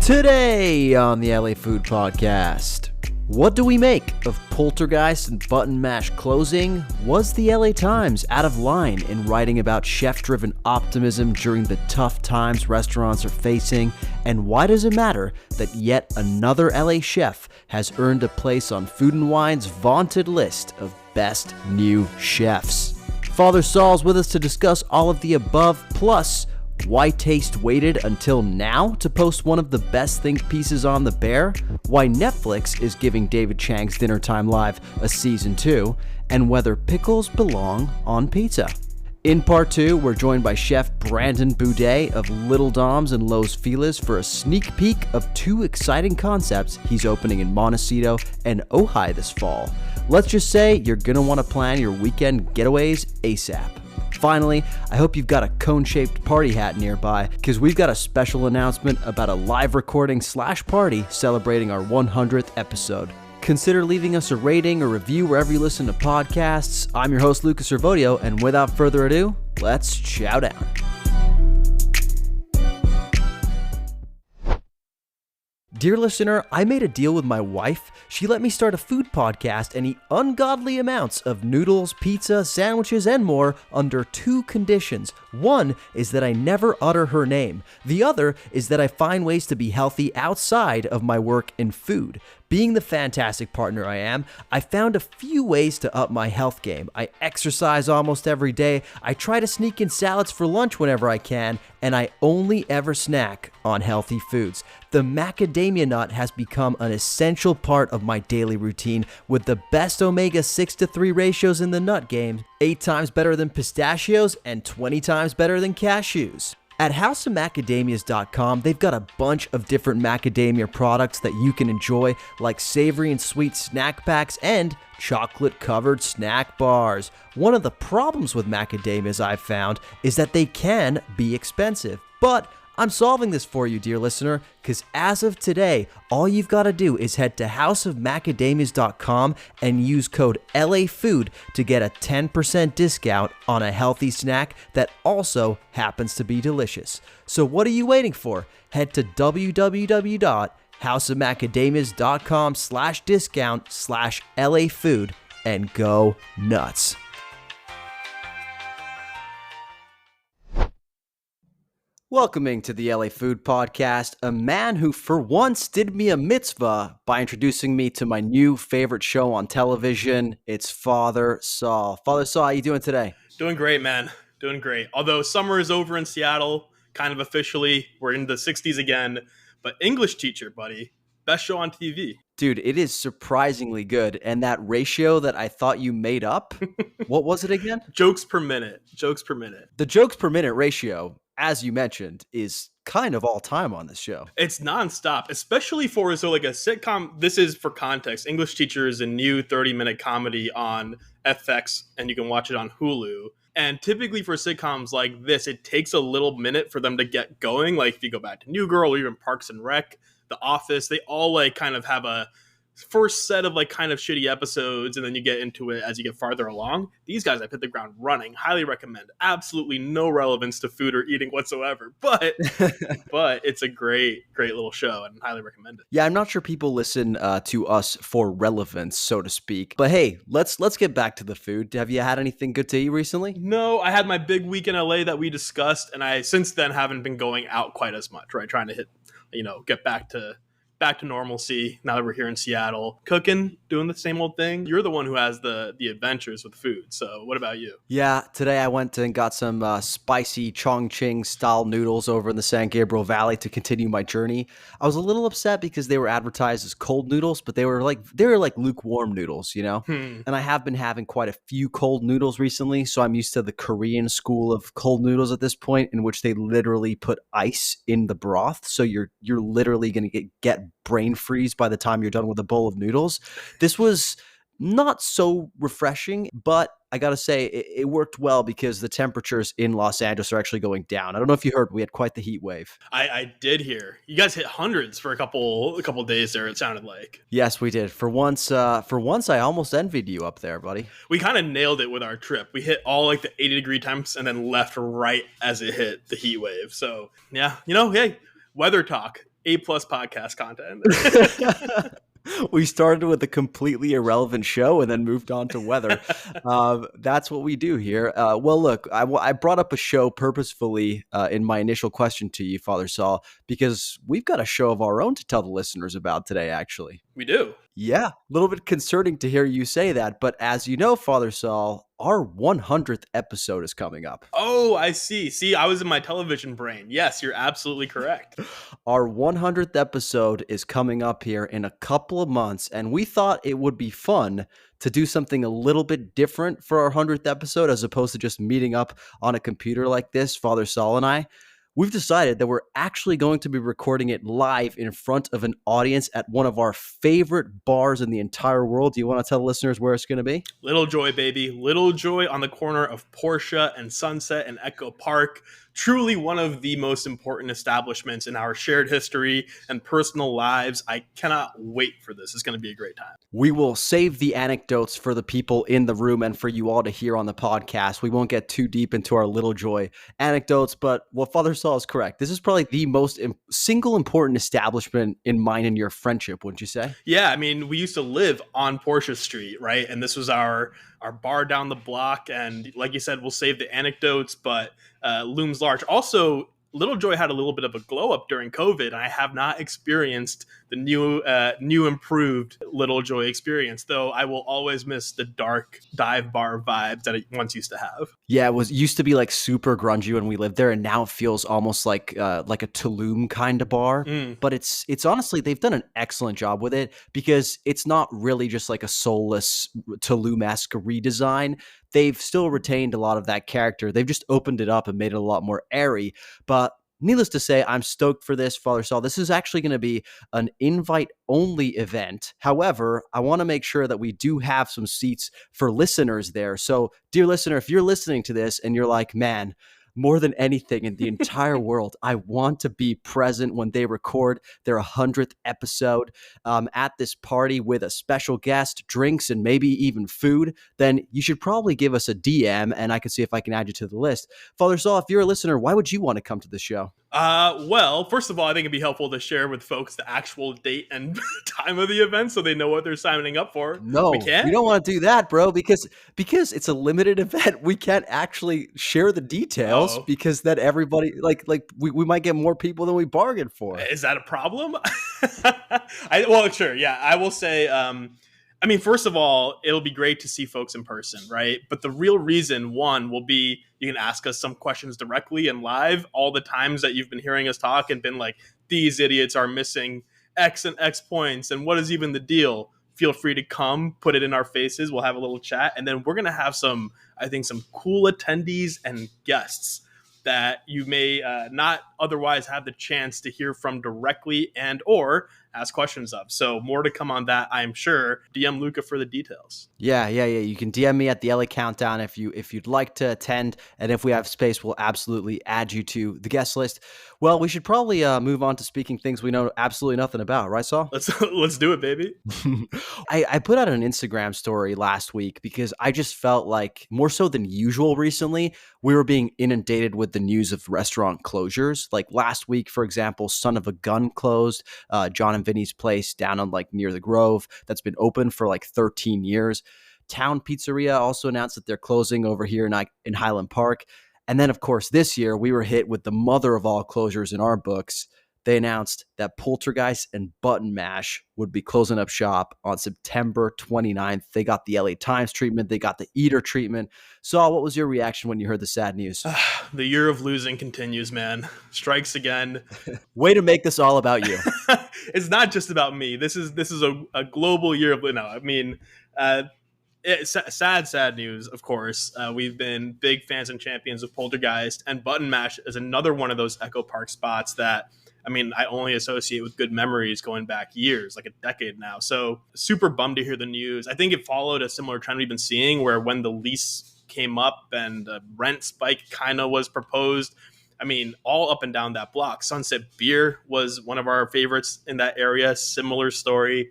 Today on the LA Food Podcast, what do we make of Poltergeist and Button Mash closing? Was the LA Times out of line in writing about chef-driven optimism during the tough times restaurants are facing? And why does it matter that yet another LA chef has earned a place on Food & Wine's vaunted list of best new chefs? Father Saul's with us to discuss all of the above, plus why Taste waited until now to post one of the best think pieces on The Bear, why Netflix is giving David Chang's Dinner Time Live a season 2, and whether pickles belong on pizza. In part 2, we're joined by Chef Brandon Boudet of Little Dom's and Los Feliz for a sneak peek of 2 exciting concepts he's opening in Montecito and Ojai this fall. Let's just say you're gonna want to plan your weekend getaways ASAP. Finally, I hope you've got a cone-shaped party hat nearby, because we've got a special announcement about a live recording / party celebrating our 100th episode. Consider leaving us a rating or review wherever you listen to podcasts. I'm your host, Lucas Servodio, and without further ado, let's chow down. Dear listener, I made a deal with my wife. She let me start a food podcast and eat ungodly amounts of noodles, pizza, sandwiches, and more under 2 conditions. One is that I never utter her name. The other is that I find ways to be healthy outside of my work in food. Being the fantastic partner I am, I found a few ways to up my health game. I exercise almost every day, I try to sneak in salads for lunch whenever I can, and I only ever snack on healthy foods. The macadamia nut has become an essential part of my daily routine with the best omega-6 to 3 ratios in the nut game, 8 times better than pistachios and 20 times better than cashews. At houseofmacadamias.com, they've got a bunch of different macadamia products that you can enjoy, like savory and sweet snack packs and chocolate-covered snack bars. One of the problems with macadamias I've found is that they can be expensive, but I'm solving this for you, dear listener, because as of today, all you've got to do is head to houseofmacadamias.com and use code LAFOOD to get a 10% discount on a healthy snack that also happens to be delicious. So what are you waiting for? Head to www.houseofmacadamias.com/discount/LAFood and go nuts. Welcoming to the LA Food Podcast, a man who for once did me a mitzvah by introducing me to my new favorite show on television. It's Father Saul. Father Saul, how you doing today? Doing great, man. Doing great. Although summer is over in Seattle, kind of officially. We're in the 60s again. But English teacher, buddy. Best show on TV. Dude, it is surprisingly good. And that ratio that I thought you made up, what was it again? Jokes per minute. Jokes per minute. The jokes per minute ratio, as you mentioned, is kind of all time on this show. It's nonstop, especially for like a sitcom. This is for context. English Teacher is a new 30-minute comedy on FX, and you can watch it on Hulu. And typically for sitcoms like this, it takes a little minute for them to get going. Like if you go back to New Girl or even Parks and Rec, The Office, they all like kind of have a first set of like kind of shitty episodes, and then you get into it as you get farther along. These guys have hit the ground running. Highly recommend. Absolutely no relevance to food or eating whatsoever, but it's a great little show and highly recommend it. Yeah, I'm not sure people listen to us for relevance, so to speak. But hey, let's get back to the food. Have you had anything good to eat recently? No, I had my big week in LA that we discussed, and I since then haven't been going out quite as much, right? Trying to get back to normalcy now that we're here in Seattle. Cooking, doing the same old thing. You're the one who has the adventures with food. So what about you? Yeah, today I went and got some spicy Chongqing style noodles over in the San Gabriel Valley to continue my journey. I was a little upset because they were advertised as cold noodles, but they were like lukewarm noodles, you know? And I have been having quite a few cold noodles recently, so I'm used to the Korean school of cold noodles at this point, in which they literally put ice in the broth. So you're literally going to get brain freeze by the time you're done with a bowl of noodles. This was not so refreshing, but I gotta say it worked well because the temperatures in Los Angeles are actually going down. I don't know if you heard, we had quite the heat wave. I did hear. You guys hit hundreds for a couple days there, it sounded like. Yes, we did. For once I almost envied you up there, buddy. We kind of nailed it with our trip. We hit all like the 80-degree temps and then left right as it hit the heat wave. So yeah, hey, weather talk. A-plus podcast content. We started with a completely irrelevant show and then moved on to weather. That's what we do here. Well, look, I brought up a show purposefully in my initial question to you, Father Saul, because we've got a show of our own to tell the listeners about today, actually. We do. Yeah, a little bit concerning to hear you say that. But as you know, Father Saul, our 100th episode is coming up. Oh, I see. See, I was in my television brain. Yes, you're absolutely correct. Our 100th episode is coming up here in a couple of months, and we thought it would be fun to do something a little bit different for our 100th episode as opposed to just meeting up on a computer like this, Father Saul and I. We've decided that we're actually going to be recording it live in front of an audience at one of our favorite bars in the entire world. Do you want to tell the listeners where it's going to be? Little Joy, baby. Little Joy on the corner of Portia and Sunset and Echo Park. Truly one of the most important establishments in our shared history and personal lives. I cannot wait for this. It's going to be a great time. We will save the anecdotes for the people in the room and for you all to hear on the podcast. We won't get too deep into our Little Joy anecdotes, but what Father Saul is correct. This is probably the most single important establishment in mine and your friendship, wouldn't you say? Yeah, I mean, we used to live on Portia Street, right? And this was our bar down the block. And like you said, we'll save the anecdotes, but looms large. Also, Little Joy had a little bit of a glow up during COVID, and I have not experienced the new improved Little Joy experience, though I will always miss the dark dive bar vibes that it once used to have. Yeah, it used to be like super grungy when we lived there, and now it feels almost like a Tulum kind of bar. But it's honestly, they've done an excellent job with it because it's not really just like a soulless Tulum-esque redesign. They've still retained a lot of that character. They've just opened it up and made it a lot more airy. But needless to say, I'm stoked for this, Father Saul. This is actually going to be an invite-only event. However, I want to make sure that we do have some seats for listeners there. So, dear listener, if you're listening to this and you're like, man, more than anything in the entire world, I want to be present when they record their 100th episode at this party with a special guest, drinks, and maybe even food, then you should probably give us a DM and I can see if I can add you to the list. Father Saul, if you're a listener, why would you want to come to the show? Well, first of all, I think it'd be helpful to share with folks the actual date and time of the event so they know what they're signing up for. No, we don't want to do that, bro, because it's a limited event. We can't actually share the details because then everybody we might get more people than we bargained for. Is that a problem? Well, sure. Yeah, I will say, I mean, first of all, it'll be great to see folks in person, right? But the real reason, one, will be you can ask us some questions directly and live. All the times that you've been hearing us talk and been like, these idiots are missing X and X points, and what is even the deal? Feel free to come, put it in our faces. We'll have a little chat. And then we're going to have some cool attendees and guests that you may not otherwise have the chance to hear from directly and or ask questions of. So more to come on that, I'm sure. DM Luca for the details. Yeah. You can DM me at the LA Countdown if you'd like to attend, and if we have space, we'll absolutely add you to the guest list. Well, we should probably move on to speaking things we know absolutely nothing about, right, Saul? Let's do it, baby. I put out an Instagram story last week because I just felt like more so than usual recently, we were being inundated with the news of restaurant closures. Like last week, for example, Son of a Gun closed, John and Vinny's place down on near the Grove that's been open for 13 years. Town Pizzeria also announced that they're closing over here in Highland Park. And then, of course, this year we were hit with the mother of all closures in our books. They announced that Poltergeist and Button Mash would be closing up shop on September 29th. They got the LA Times treatment. They got the Eater treatment. Saul, what was your reaction when you heard the sad news? The year of losing continues, man. Strikes again. Way to make this all about you. It's not just about me. This is a global year of it's sad news, of course. We've been big fans and champions of Poltergeist, and Button Mash is another one of those Echo Park spots that I only associate with good memories going back years, like a decade now. So super bummed to hear the news. I think it followed a similar trend we've been seeing where when the lease came up and the rent spike kind of was proposed, all up and down that block. Sunset Beer was one of our favorites in that area. Similar story.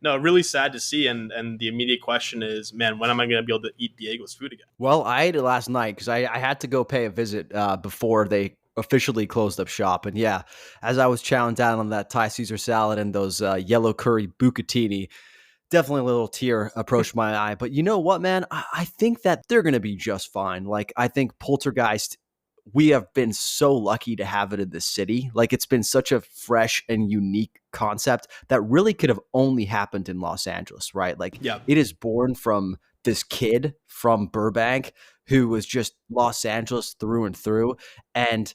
No, really sad to see. And the immediate question is, man, when am I going to be able to eat Diego's food again? Well, I ate it last night because I had to go pay a visit before they officially closed up shop. And yeah, as I was chowing down on that Thai Caesar salad and those yellow curry bucatini, definitely a little tear approached my eye. But you know what, man? I think that they're going to be just fine. Like, I think Poltergeist, we have been so lucky to have it in the city. Like, it's been such a fresh and unique concept that really could have only happened in Los Angeles, right? Like, Yeah. it is born from this kid from Burbank who was just Los Angeles through and through. And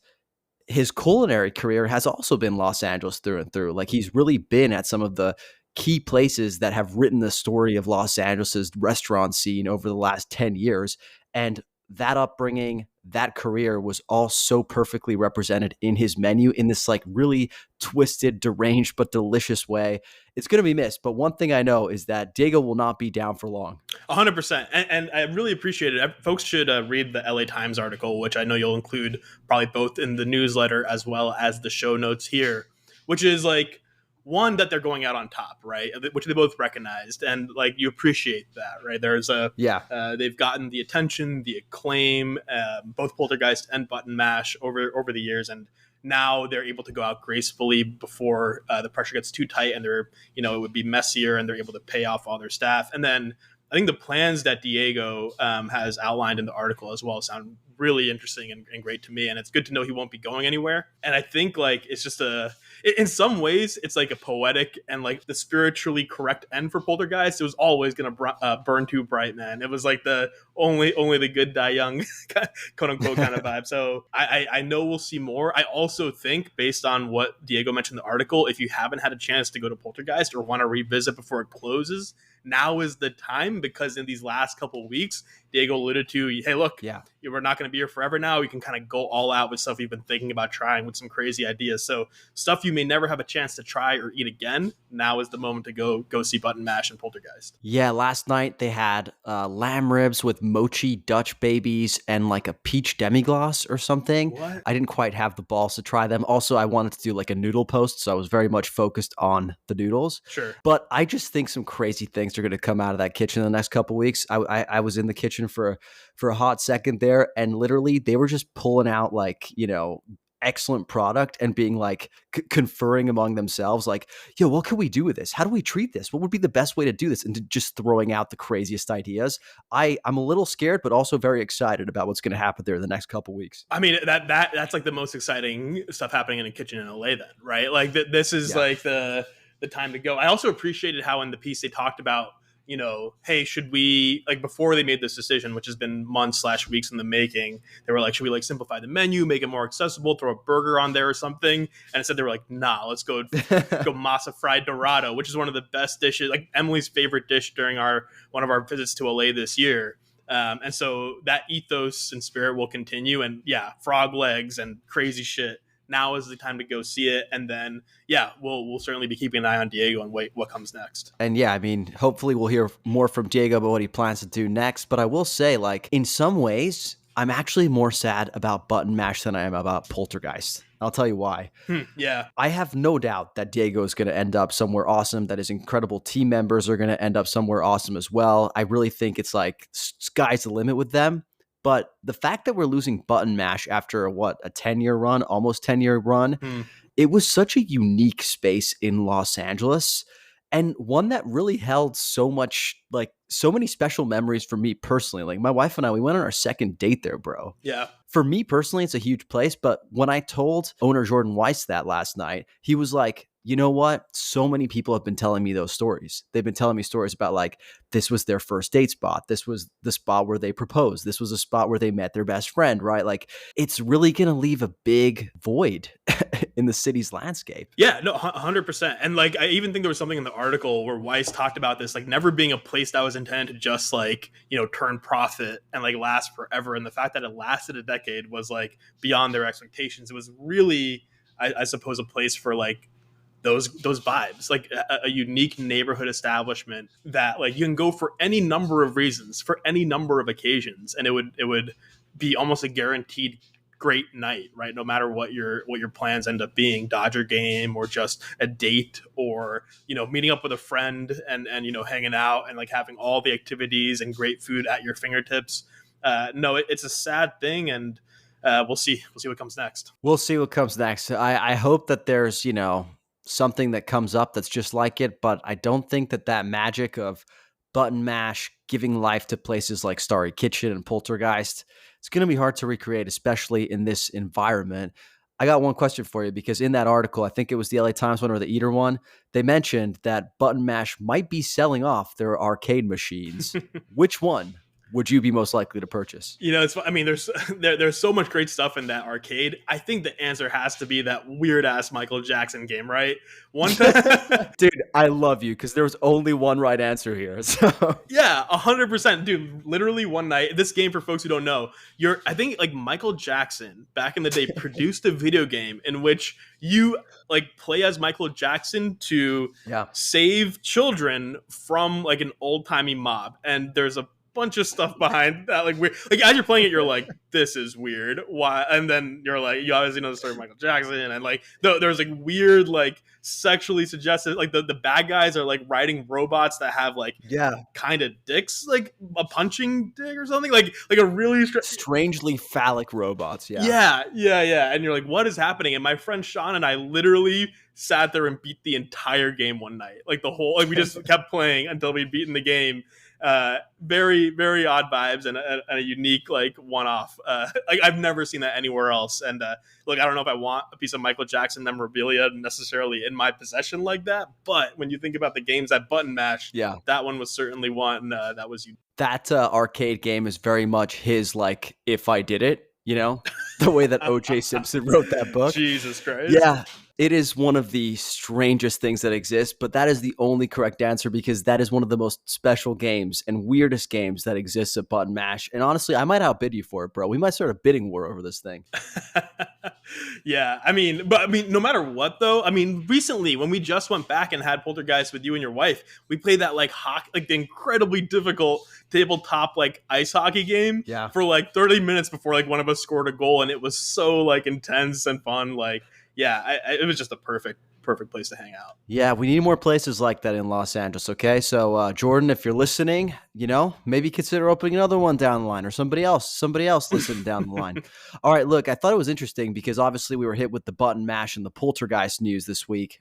his culinary career has also been Los Angeles through and through. Like, he's really been at some of the key places that have written the story of Los Angeles's restaurant scene over the last 10 years. And that upbringing, that career was all so perfectly represented in his menu in this like really twisted, deranged, but delicious way. It's going to be missed. But one thing I know is that Diego will not be down for long. 100%. And I really appreciate it. Folks should read the LA Times article, which I know you'll include probably both in the newsletter as well as the show notes here, which is like, one, that they're going out on top, right? Which they both recognized, and like you appreciate that, right? There's they've gotten the attention, the acclaim, both Poltergeist and Button Mash over the years, and now they're able to go out gracefully before the pressure gets too tight, and they're it would be messier, and they're able to pay off all their staff. And then I think the plans that Diego has outlined in the article as well sound really interesting and great to me, and it's good to know he won't be going anywhere. And I think like it's just in some ways it's like a poetic and like the spiritually correct end for Poltergeist. It was always going to burn too bright, man. It was like the only the good die young quote unquote kind of vibe. So I know we'll see more. I also think, based on what Diego mentioned in the article, if you haven't had a chance to go to Poltergeist or want to revisit before it closes, now is the time, because in these last couple of weeks, Diego alluded to, hey, look, we're not going to be here forever now. We can kind of go all out with stuff we've been thinking about trying, with some crazy ideas. So stuff you may never have a chance to try or eat again, now is the moment to go see Button Mash and Poltergeist. Yeah, last night they had lamb ribs with mochi Dutch babies and like a peach demi-glace or something. What? I didn't quite have the balls to try them. Also, I wanted to do like a noodle post, so I was very much focused on the noodles. Sure. But I just think some crazy things are going to come out of that kitchen in the next couple of weeks. I was in the kitchen for a hot second there, and literally they were just pulling out like, excellent product and being like conferring among themselves like, yo, what can we do with this? How do we treat this? What would be the best way to do this? And just throwing out the craziest ideas. I'm a little scared, but also very excited about what's going to happen there in the next couple weeks. I mean, that's like the most exciting stuff happening in a kitchen in LA then, right? Like this is like the time to go. I also appreciated how in the piece they talked about, hey, should we, like, before they made this decision, which has been months/weeks in the making, they were like, should we like simplify the menu, make it more accessible, throw a burger on there or something? And instead they were like, nah, let's go masa fried dorado, which is one of the best dishes, like Emily's favorite dish during one of our visits to LA this year. And so that ethos and spirit will continue. And yeah, frog legs and crazy shit. Now is the time to go see it. And then, we'll certainly be keeping an eye on Diego and wait what comes next. And yeah, I mean, hopefully we'll hear more from Diego about what he plans to do next. But I will say, like, in some ways, I'm actually more sad about Button Mash than I am about Poltergeist. I'll tell you why. Yeah. I have no doubt that Diego is going to end up somewhere awesome, that his incredible team members are going to end up somewhere awesome as well. I really think it's like sky's the limit with them. But the fact that we're losing Button Mash after a 10-year run, almost 10-year run, it was such a unique space in Los Angeles, and one that really held so many special memories for me personally. Like, my wife and I, we went on our second date there, bro. Yeah. For me personally, it's a huge place. But when I told owner Jordan Weiss that last night, he was like, you know what? So many people have been telling me those stories. They've been telling me stories about like, this was their first date spot. This was the spot where they proposed. This was a spot where they met their best friend, right? Like, it's really going to leave a big void in the city's landscape. Yeah, no, 100%. And like, I even think there was something in the article where Weiss talked about this, like never being a place that was intended to just like, turn profit and like last forever. And the fact that it lasted a decade was like beyond their expectations. It was really, I suppose, a place for like, those vibes, like a unique neighborhood establishment that like you can go for any number of reasons, for any number of occasions, and it would be almost a guaranteed great night, right? No matter what your plans end up being, Dodger game or just a date or meeting up with a friend and hanging out and like having all the activities and great food at your fingertips. No, it's a sad thing, and we'll see what comes next. We'll see what comes next. I hope that there's, something that comes up that's just like it, but I don't think that magic of Button Mash giving life to places like Starry Kitchen and Poltergeist, it's going to be hard to recreate, especially in this environment. I got one question for you because in that article, I think it was the LA Times one or the Eater one, they mentioned that Button Mash might be selling off their arcade machines. Which one would you be most likely to purchase? I mean, there's so much great stuff in that arcade. I think the answer has to be that weird ass Michael Jackson game, right? One time, Dude, I love you because there was only one right answer here. So yeah, 100%, dude. Literally one night, this game for folks who don't know, I think like Michael Jackson back in the day produced a video game in which you like play as Michael Jackson to yeah, save children from like an old timey mob, and there's a bunch of stuff behind that, like weird. Like as you're playing it, you're like, "This is weird." Why? And then you're like, you obviously know the story of Michael Jackson, and like there's like weird, like sexually suggested, like the bad guys are like riding robots that have like yeah, kind of dicks, like a punching dick or something, like a really strangely phallic robots. yeah. And you're like, what is happening? And my friend Sean and I literally sat there and beat the entire game one night, like the whole, like we just kept playing until we'd beaten the game. Very, very odd vibes and a unique like one-off. Like I've never seen that anywhere else. And look, I don't know if I want a piece of Michael Jackson memorabilia necessarily in my possession like that, but when you think about the games that Button Mash, Yeah, that one was certainly one that was unique. that arcade game is very much his like if I did it, the way that O.J. Simpson wrote that book. Jesus Christ. Yeah, it is one of the strangest things that exist, but that is the only correct answer because that is one of the most special games and weirdest games that exists at Button Mash. And honestly, I might outbid you for it, bro. We might start a bidding war over this thing. Yeah, I mean, no matter what, though, I mean, recently when we just went back and had Poltergeist with you and your wife, we played that like the incredibly difficult tabletop like ice hockey game for like 30 minutes before like one of us scored a goal, and it was so like intense and fun. Like, yeah, it was just a perfect place to hang out. Yeah, we need more places like that in Los Angeles, okay? So, Jordan, if you're listening, maybe consider opening another one down the line or somebody else listening down the line. All right, look, I thought it was interesting because obviously we were hit with the Button Mash and the Poltergeist news this week.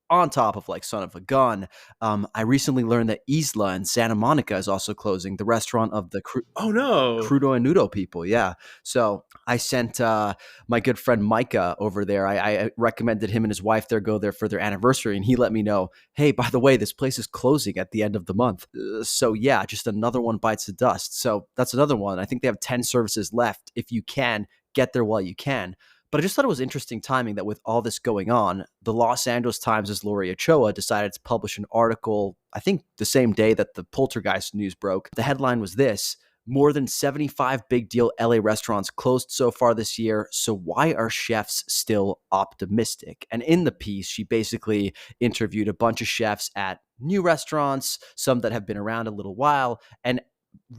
On top of like Son of a Gun, I recently learned that Isla in Santa Monica is also closing, the restaurant of the Crudo and Nudo people. Yeah. So I sent my good friend Micah over there. I recommended him and his wife there go there for their anniversary, and he let me know, hey, by the way, this place is closing at the end of the month. So yeah, just another one bites the dust. So that's another one. I think they have 10 services left. If you can, get there while you can. But I just thought it was interesting timing that with all this going on, the Los Angeles Times' Lori Ochoa decided to publish an article, I think the same day that the Poltergeist news broke. The headline was this: more than 75 big deal LA restaurants closed so far this year, so why are chefs still optimistic? And in the piece, she basically interviewed a bunch of chefs at new restaurants, some that have been around a little while, and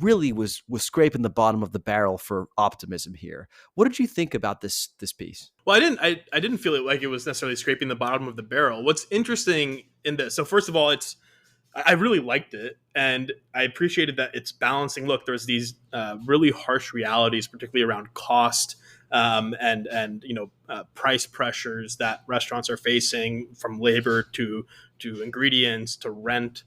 really was scraping the bottom of the barrel for optimism here. What did you think about this piece? Well, I didn't feel it like it was necessarily scraping the bottom of the barrel. What's interesting in this, so first of all, I really liked it, and I appreciated that it's balancing. Look, there's these really harsh realities, particularly around cost and price pressures that restaurants are facing, from labor to ingredients to rent.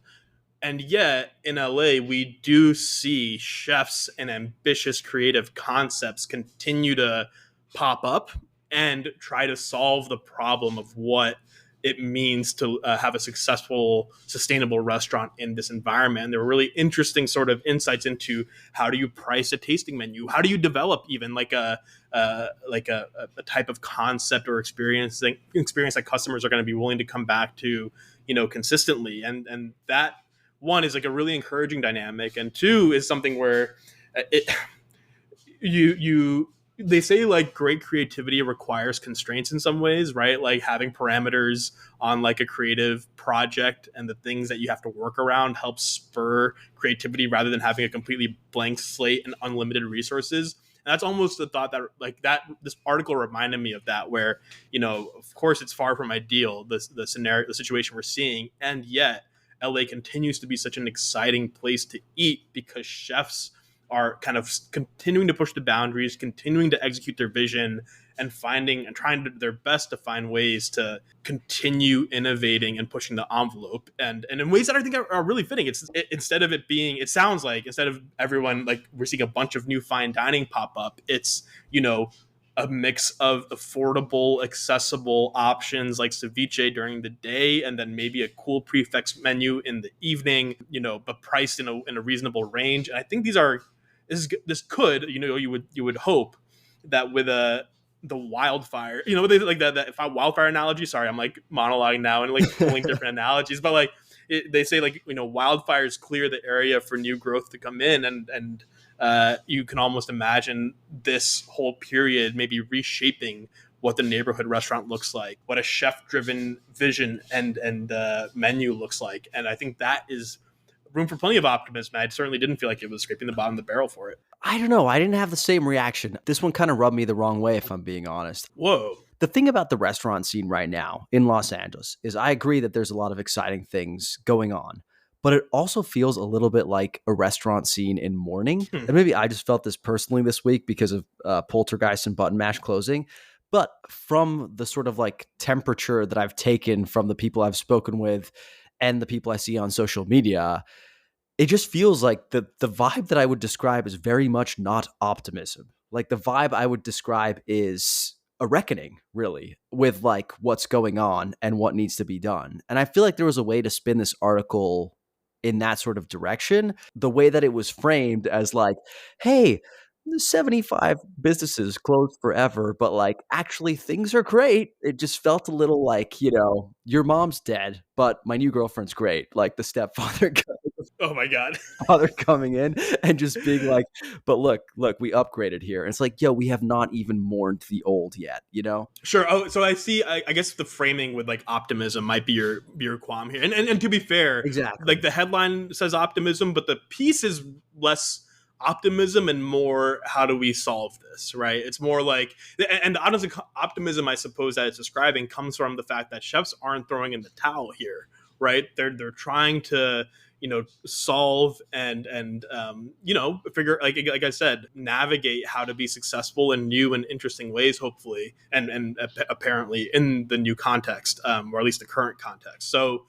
And yet in LA, we do see chefs and ambitious creative concepts continue to pop up and try to solve the problem of what it means to have a successful, sustainable restaurant in this environment. And there were really interesting sort of insights into how do you price a tasting menu? How do you develop even like a type of concept or experience that customers are going to be willing to come back to, consistently. And that, one, is like a really encouraging dynamic, and two is something where they say like great creativity requires constraints in some ways, right? Like having parameters on like a creative project and the things that you have to work around helps spur creativity rather than having a completely blank slate and unlimited resources. And that's almost the thought that this article reminded me of that, where, of course it's far from ideal, the situation we're seeing, and yet LA continues to be such an exciting place to eat because chefs are kind of continuing to push the boundaries, continuing to execute their vision, and finding and trying their best to find ways to continue innovating and pushing the envelope, and in ways that I think are really fitting. Instead of it being, it sounds like instead of everyone, like, we're seeing a bunch of new fine dining pop up, it's, a mix of affordable, accessible options like ceviche during the day, and then maybe a cool prefix menu in the evening, but priced in a reasonable range. And I think this could, you would hope that with the wildfire, like that if I wildfire analogy. Sorry, I'm like monologuing now and like pulling different analogies, but like they say, like, wildfires clear the area for new growth to come in, and you can almost imagine this whole period maybe reshaping what the neighborhood restaurant looks like, what a chef-driven vision and menu looks like. And I think that is room for plenty of optimism. I certainly didn't feel like it was scraping the bottom of the barrel for it. I don't know. I didn't have the same reaction. This one kind of rubbed me the wrong way, if I'm being honest. Whoa. The thing about the restaurant scene right now in Los Angeles is I agree that there's a lot of exciting things going on, but it also feels a little bit like a restaurant scene in mourning. And maybe I just felt this personally this week because of Poltergeist and Button Mash closing. But from the sort of like temperature that I've taken from the people I've spoken with and the people I see on social media, it just feels like the vibe that I would describe is very much not optimism. Like the vibe I would describe is a reckoning, really, with like what's going on and what needs to be done. And I feel like there was a way to spin this article in that sort of direction. The way that it was framed as like, hey, 75 businesses closed forever, but like actually things are great. It just felt a little like, your mom's dead, but my new girlfriend's great. Like the stepfather Oh my God. father coming in and just being like, but look, we upgraded here. And it's like, yo, we have not even mourned the old yet, Sure. Oh, so I see. I guess the framing with like optimism might be your qualm here. And to be fair, Exactly. like the headline says optimism, but the piece is less optimism and more how do we solve this, right? It's more like, and the optimism I suppose that it's describing comes from the fact that chefs aren't throwing in the towel here, right? They're trying to solve and figure, like I said, navigate how to be successful in new and interesting ways, hopefully, and apparently in the new context, or at least the current context. So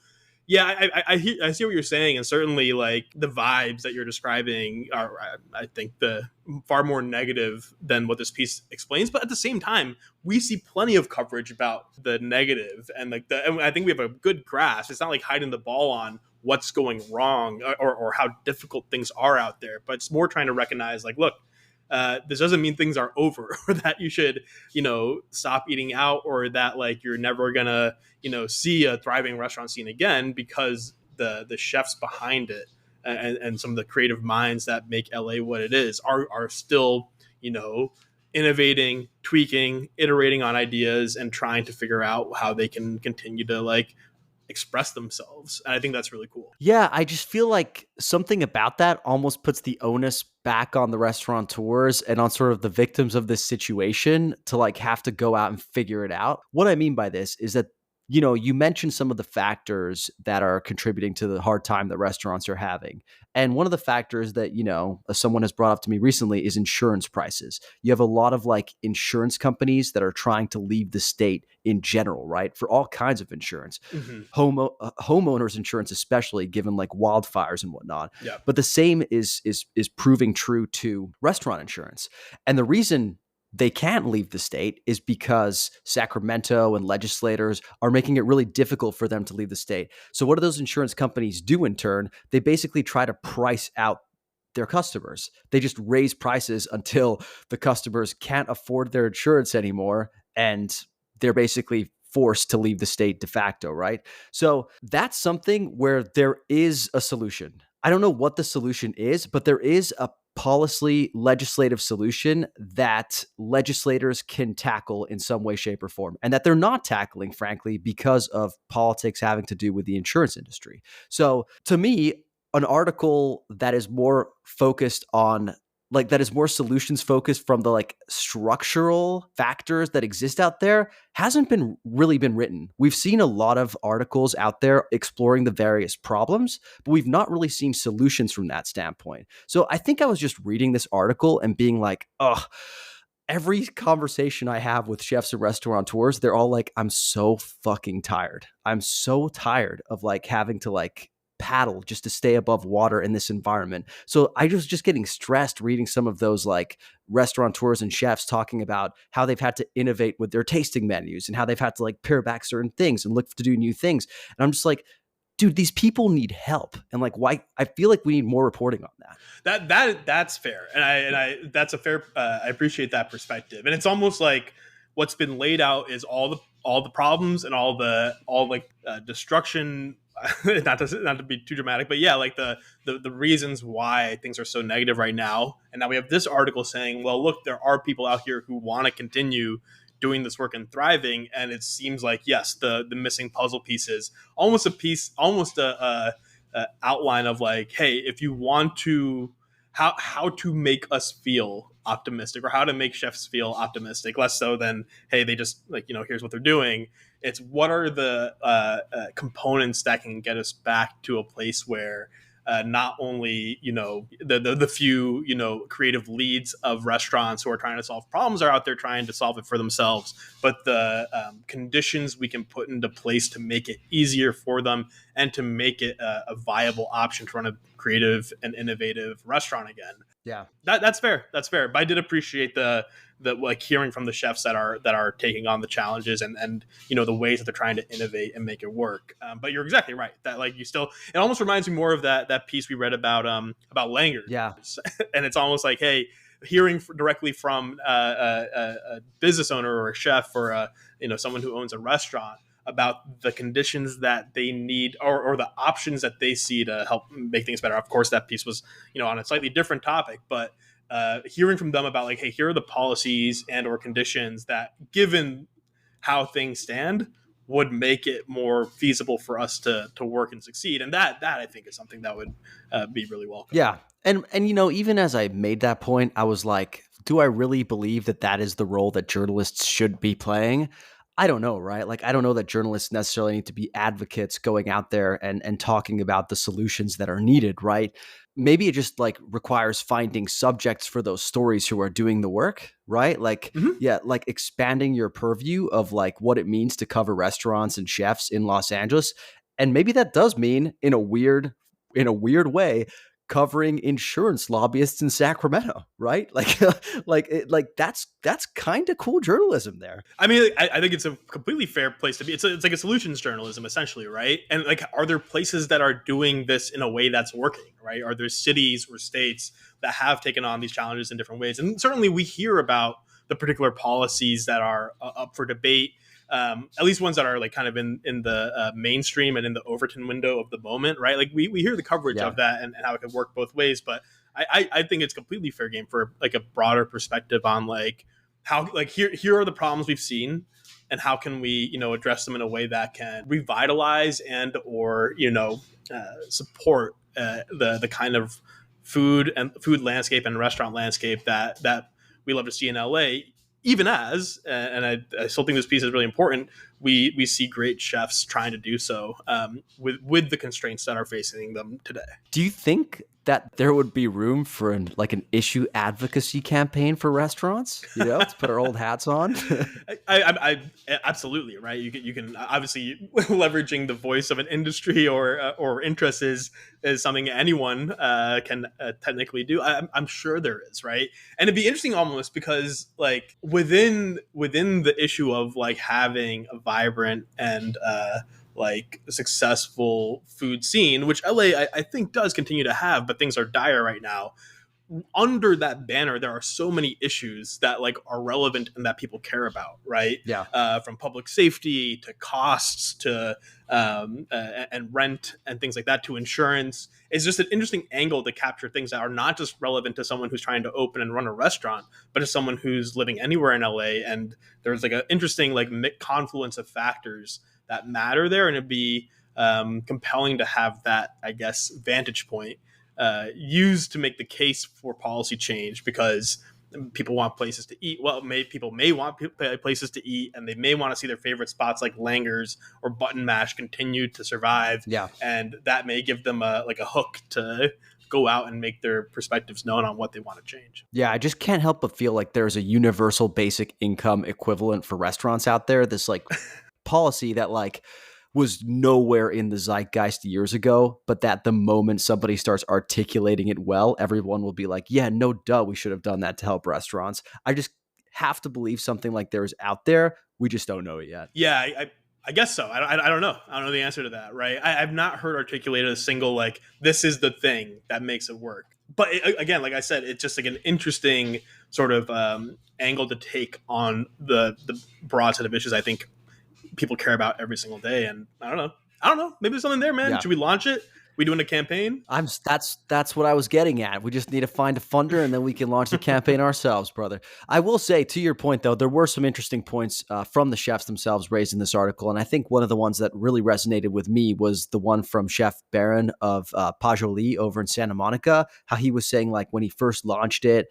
yeah, I see what you're saying, and certainly like the vibes that you're describing are, I think, the far more negative than what this piece explains. But at the same time, we see plenty of coverage about the negative, and and I think we have a good grasp. It's not like hiding the ball on what's going wrong or how difficult things are out there, but it's more trying to recognize, like, look, this doesn't mean things are over, or that you should, stop eating out, or that like you're never gonna, see a thriving restaurant scene again, because the chefs behind it and some of the creative minds that make LA what it is are still, innovating, tweaking, iterating on ideas, and trying to figure out how they can continue to like express themselves. And I think that's really cool. Yeah, I just feel like something about that almost puts the onus back on the restaurateurs and on sort of the victims of this situation to like have to go out and figure it out. What I mean by this is that, you mentioned some of the factors that are contributing to the hard time that restaurants are having. And one of the factors that, someone has brought up to me recently is insurance prices. You have a lot of like insurance companies that are trying to leave the state in general, right? For all kinds of insurance, homeowners insurance, especially given like wildfires and whatnot. Yeah. But the same is proving true to restaurant insurance. And the reason they can't leave the state is because Sacramento and legislators are making it really difficult for them to leave the state. So what do those insurance companies do in turn? They basically try to price out their customers. They just raise prices until the customers can't afford their insurance anymore, and they're basically forced to leave the state de facto, right? So that's something where there is a solution. I don't know what the solution is, but there is a policy legislative solution that legislators can tackle in some way, shape, or form, and that they're not tackling, frankly, because of politics having to do with the insurance industry. So to me, an article that is more focused on like that is more solutions focused from the like structural factors that exist out there hasn't been really been written. We've seen a lot of articles out there exploring the various problems, but we've not really seen solutions from that standpoint. So I think I was just reading this article and being like, oh, every conversation I have with chefs and restaurateurs, they're all like, I'm so fucking tired. I'm so tired of like having to like paddle just to stay above water in this environment. So I was just getting stressed reading some of those like restaurateurs and chefs talking about how they've had to innovate with their tasting menus and how they've had to like pare back certain things and look to do new things. And I'm just like, dude, these people need help. And like, why? I feel like we need more reporting on that. That's fair, and I that's a fair. I appreciate that perspective, and it's almost like what's been laid out is all the problems and all destruction. not to be too dramatic, but yeah, like the reasons why things are so negative right now, and now we have this article saying, well, look, there are people out here who want to continue doing this work and thriving, and it seems like yes, the missing puzzle pieces, almost a outline of like, hey, if you want to, how to make us feel optimistic, or how to make chefs feel optimistic, less so than, hey, they just like, here's what they're doing. It's what are the components that can get us back to a place where not only the few creative leads of restaurants who are trying to solve problems are out there trying to solve it for themselves, but the conditions we can put into place to make it easier for them and to make it a viable option to run a creative and innovative restaurant again. Yeah, that's fair. But I did appreciate the like hearing from the chefs that are taking on the challenges and the ways that they're trying to innovate and make it work. But you're exactly right that like it almost reminds me more of that piece we read about Langer. Yeah, and it's almost like, hey, hearing directly from a business owner or a chef or someone who owns a restaurant about the conditions that they need or the options that they see to help make things better. Of course, that piece was on a slightly different topic, but hearing from them about like, hey, here are the policies and or conditions that, given how things stand, would make it more feasible for us to work and succeed. And that I think is something that would be really welcome. Yeah. And even as I made that point, I was like, do I really believe that is the role that journalists should be playing? I don't know, right? Like, I don't know that journalists necessarily need to be advocates going out there and talking about the solutions that are needed, right? Maybe it just like requires finding subjects for those stories who are doing the work, right? Like, yeah, like expanding your purview of like what it means to cover restaurants and chefs in Los Angeles. And maybe that does mean in a weird way, covering insurance lobbyists in Sacramento, right? Like that's kind of cool journalism there. I mean, I think it's a completely fair place to be. It's like a solutions journalism, essentially, right? And like, are there places that are doing this in a way that's working, right? Are there cities or states that have taken on these challenges in different ways? And certainly we hear about the particular policies that are up for debate. At least ones that are like kind of in the mainstream and in the Overton window of the moment, right? Like we hear the coverage of that and how it could work both ways. But I think it's completely fair game for like a broader perspective on like how, like, here are the problems we've seen and how can we, address them in a way that can revitalize and or, support the kind of food landscape and restaurant landscape that we love to see in LA. Even as, and I still think this piece is really important, we see great chefs trying to do so with the constraints that are facing them today. Do you think that there would be room for an issue advocacy campaign for restaurants? To put our old hats on. I absolutely, right. You can obviously leveraging the voice of an industry or interest is something anyone can technically do. I'm sure there is, right. And it'd be interesting almost because like within the issue of like having a vibrant and like a successful food scene, which LA I think does continue to have, but things are dire right now. Under that banner, there are so many issues that like are relevant and that people care about, right? Yeah. From public safety to costs to and rent and things like that to insurance. It's just an interesting angle to capture things that are not just relevant to someone who's trying to open and run a restaurant, but to someone who's living anywhere in LA. And there's like an interesting like confluence of factors that matter there, and it'd be compelling to have that, I guess, vantage point used to make the case for policy change because people want places to eat. Well, people may want places to eat, and they may want to see their favorite spots like Langer's or Button Mash continue to survive. Yeah. And that may give them a hook to go out and make their perspectives known on what they want to change. Yeah, I just can't help but feel like there's a universal basic income equivalent for restaurants out there. This like policy that like was nowhere in the zeitgeist years ago, but that the moment somebody starts articulating it well, everyone will be like, yeah, no duh, we should have done that to help restaurants. I just have to believe something like there is out there. We just don't know it yet. Yeah, I guess so. I don't know. I don't know the answer to that, right? I've not heard articulated a single, like, this is the thing that makes it work. But again, like I said, it's just like an interesting sort of angle to take on the broad set of issues I think people care about every single day. And I don't know. Maybe there's something there, man. Yeah. Should we launch it? We doing a campaign? That's what I was getting at. We just need to find a funder, and then we can launch the campaign ourselves, brother. I will say, to your point, though, there were some interesting points from the chefs themselves raised in this article, and I think one of the ones that really resonated with me was the one from Chef Baron of Pajoli over in Santa Monica. How he was saying, like, when he first launched it,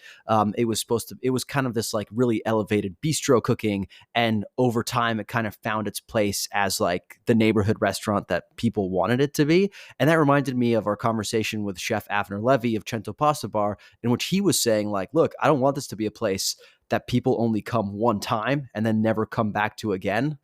it was kind of this like really elevated bistro cooking, and over time, it kind of found its place as like the neighborhood restaurant that people wanted it to be, and that reminded me of our conversation with Chef Avner Levy of Cento Pasta Bar, in which he was saying, like, look, I don't want this to be a place that people only come one time and then never come back to again,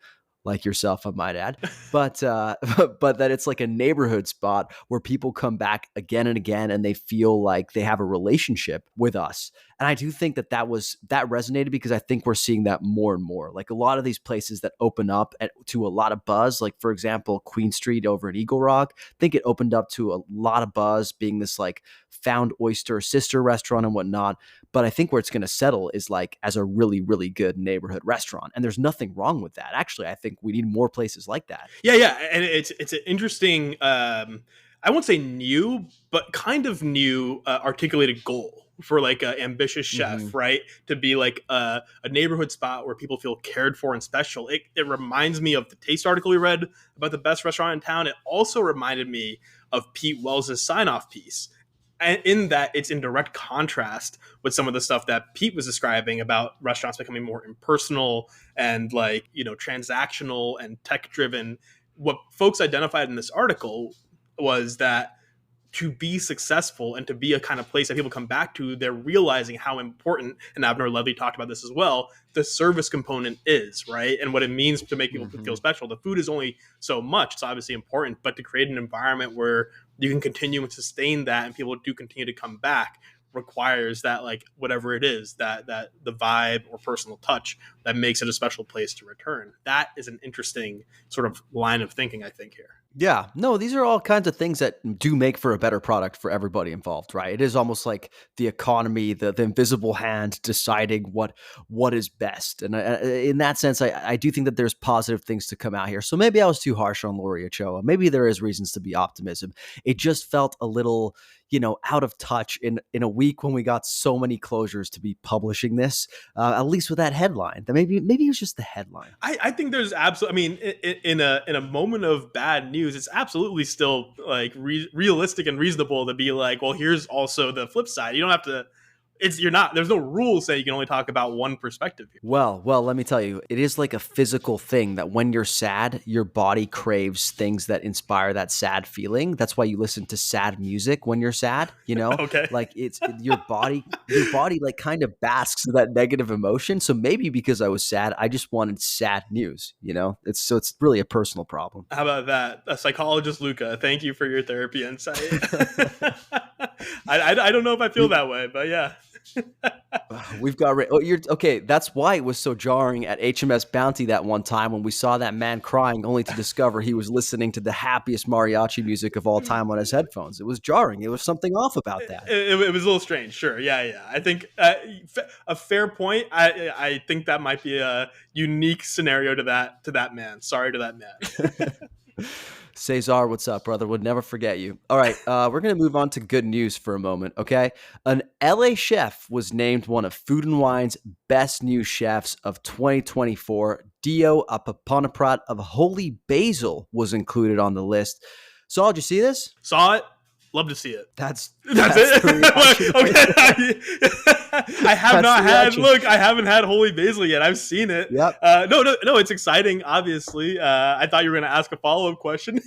like yourself, I might add, but that it's like a neighborhood spot where people come back again and again, and they feel like they have a relationship with us. And I do think that resonated, because I think we're seeing that more and more. Like a lot of these places that open up to a lot of buzz, like for example, Queen Street over in Eagle Rock, I think it opened up to a lot of buzz, being this like found oyster sister restaurant and whatnot. But I think where it's going to settle is like as a really, really good neighborhood restaurant. And there's nothing wrong with that. Actually, I think we need more places like that. Yeah. And it's an interesting, I won't say new, but kind of new articulated goal for like an ambitious chef, right? To be like a neighborhood spot where people feel cared for and special. It reminds me of the Taste article we read about the best restaurant in town. It also reminded me of Pete Wells' sign-off piece. And in that, it's in direct contrast with some of the stuff that Pete was describing about restaurants becoming more impersonal and like, transactional and tech-driven. What folks identified in this article was that to be successful and to be a kind of place that people come back to, they're realizing how important, and Avner Levy talked about this as well, the service component is, right? And what it means to make people feel special. The food is only so much. It's obviously important, but to create an environment where you can continue and sustain that and people do continue to come back requires that, like, whatever it is, that the vibe or personal touch that makes it a special place to return. That is an interesting sort of line of thinking, I think, here. Yeah, no, these are all kinds of things that do make for a better product for everybody involved, right? It is almost like the economy, the invisible hand deciding what is best. And in that sense, I do think that there's positive things to come out here. So maybe I was too harsh on Lori Ochoa. Maybe there is reasons to be optimism. It just felt a little, out of touch in a week when we got so many closures to be publishing this, at least with that headline. That maybe it was just the headline. I think there's absolutely, in a moment of bad news, it's absolutely still like realistic and reasonable to be like, well, here's also the flip side. You don't have to. There's no rule saying you can only talk about one perspective here. Well, let me tell you, it is like a physical thing that when you're sad, your body craves things that inspire that sad feeling. That's why you listen to sad music when you're sad, Okay. Like it's your body like kind of basks in that negative emotion. So maybe because I was sad, I just wanted sad news, it's really a personal problem. How about that? A psychologist, Luca, thank you for your therapy insight. I don't know if I feel that way, but yeah. We've got you're okay. That's why it was so jarring at HMS Bounty that one time when we saw that man crying, only to discover he was listening to the happiest mariachi music of all time on his headphones. It was jarring. It was something off about that. It was a little strange. Sure, yeah. I think a fair point. I think that might be a unique scenario to that man. Sorry to that man. Cesar, what's up, brother? Would never forget you. All right, we're going to move on to good news for a moment, okay? An LA chef was named one of Food & Wine's best new chefs of 2024. Dio Apaponaprat of Holy Basil was included on the list. Saul, did you see this? Saw it. Love to see it. That's it. the reaction I have not had. reaction. Look, I haven't had Holy Basil yet. I've seen it. Yep. No. It's exciting. Obviously, I thought you were going to ask a follow-up question.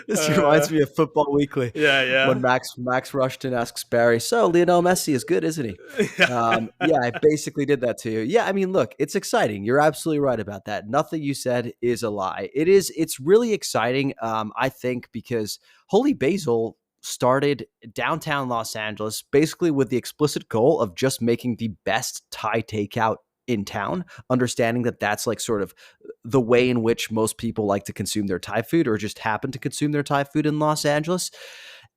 This reminds me of Football Weekly. Yeah. When Max Rushton asks Barry, "So Lionel Messi is good, isn't he?" Yeah, I basically did that to you. Yeah, I mean, look, it's exciting. You're absolutely right about that. Nothing you said is a lie. It's really exciting. I think because Holy Basil started downtown Los Angeles, basically with the explicit goal of just making the best Thai takeout in town, understanding that that's like sort of the way in which most people like to consume their Thai food or just happen to consume their Thai food in Los Angeles.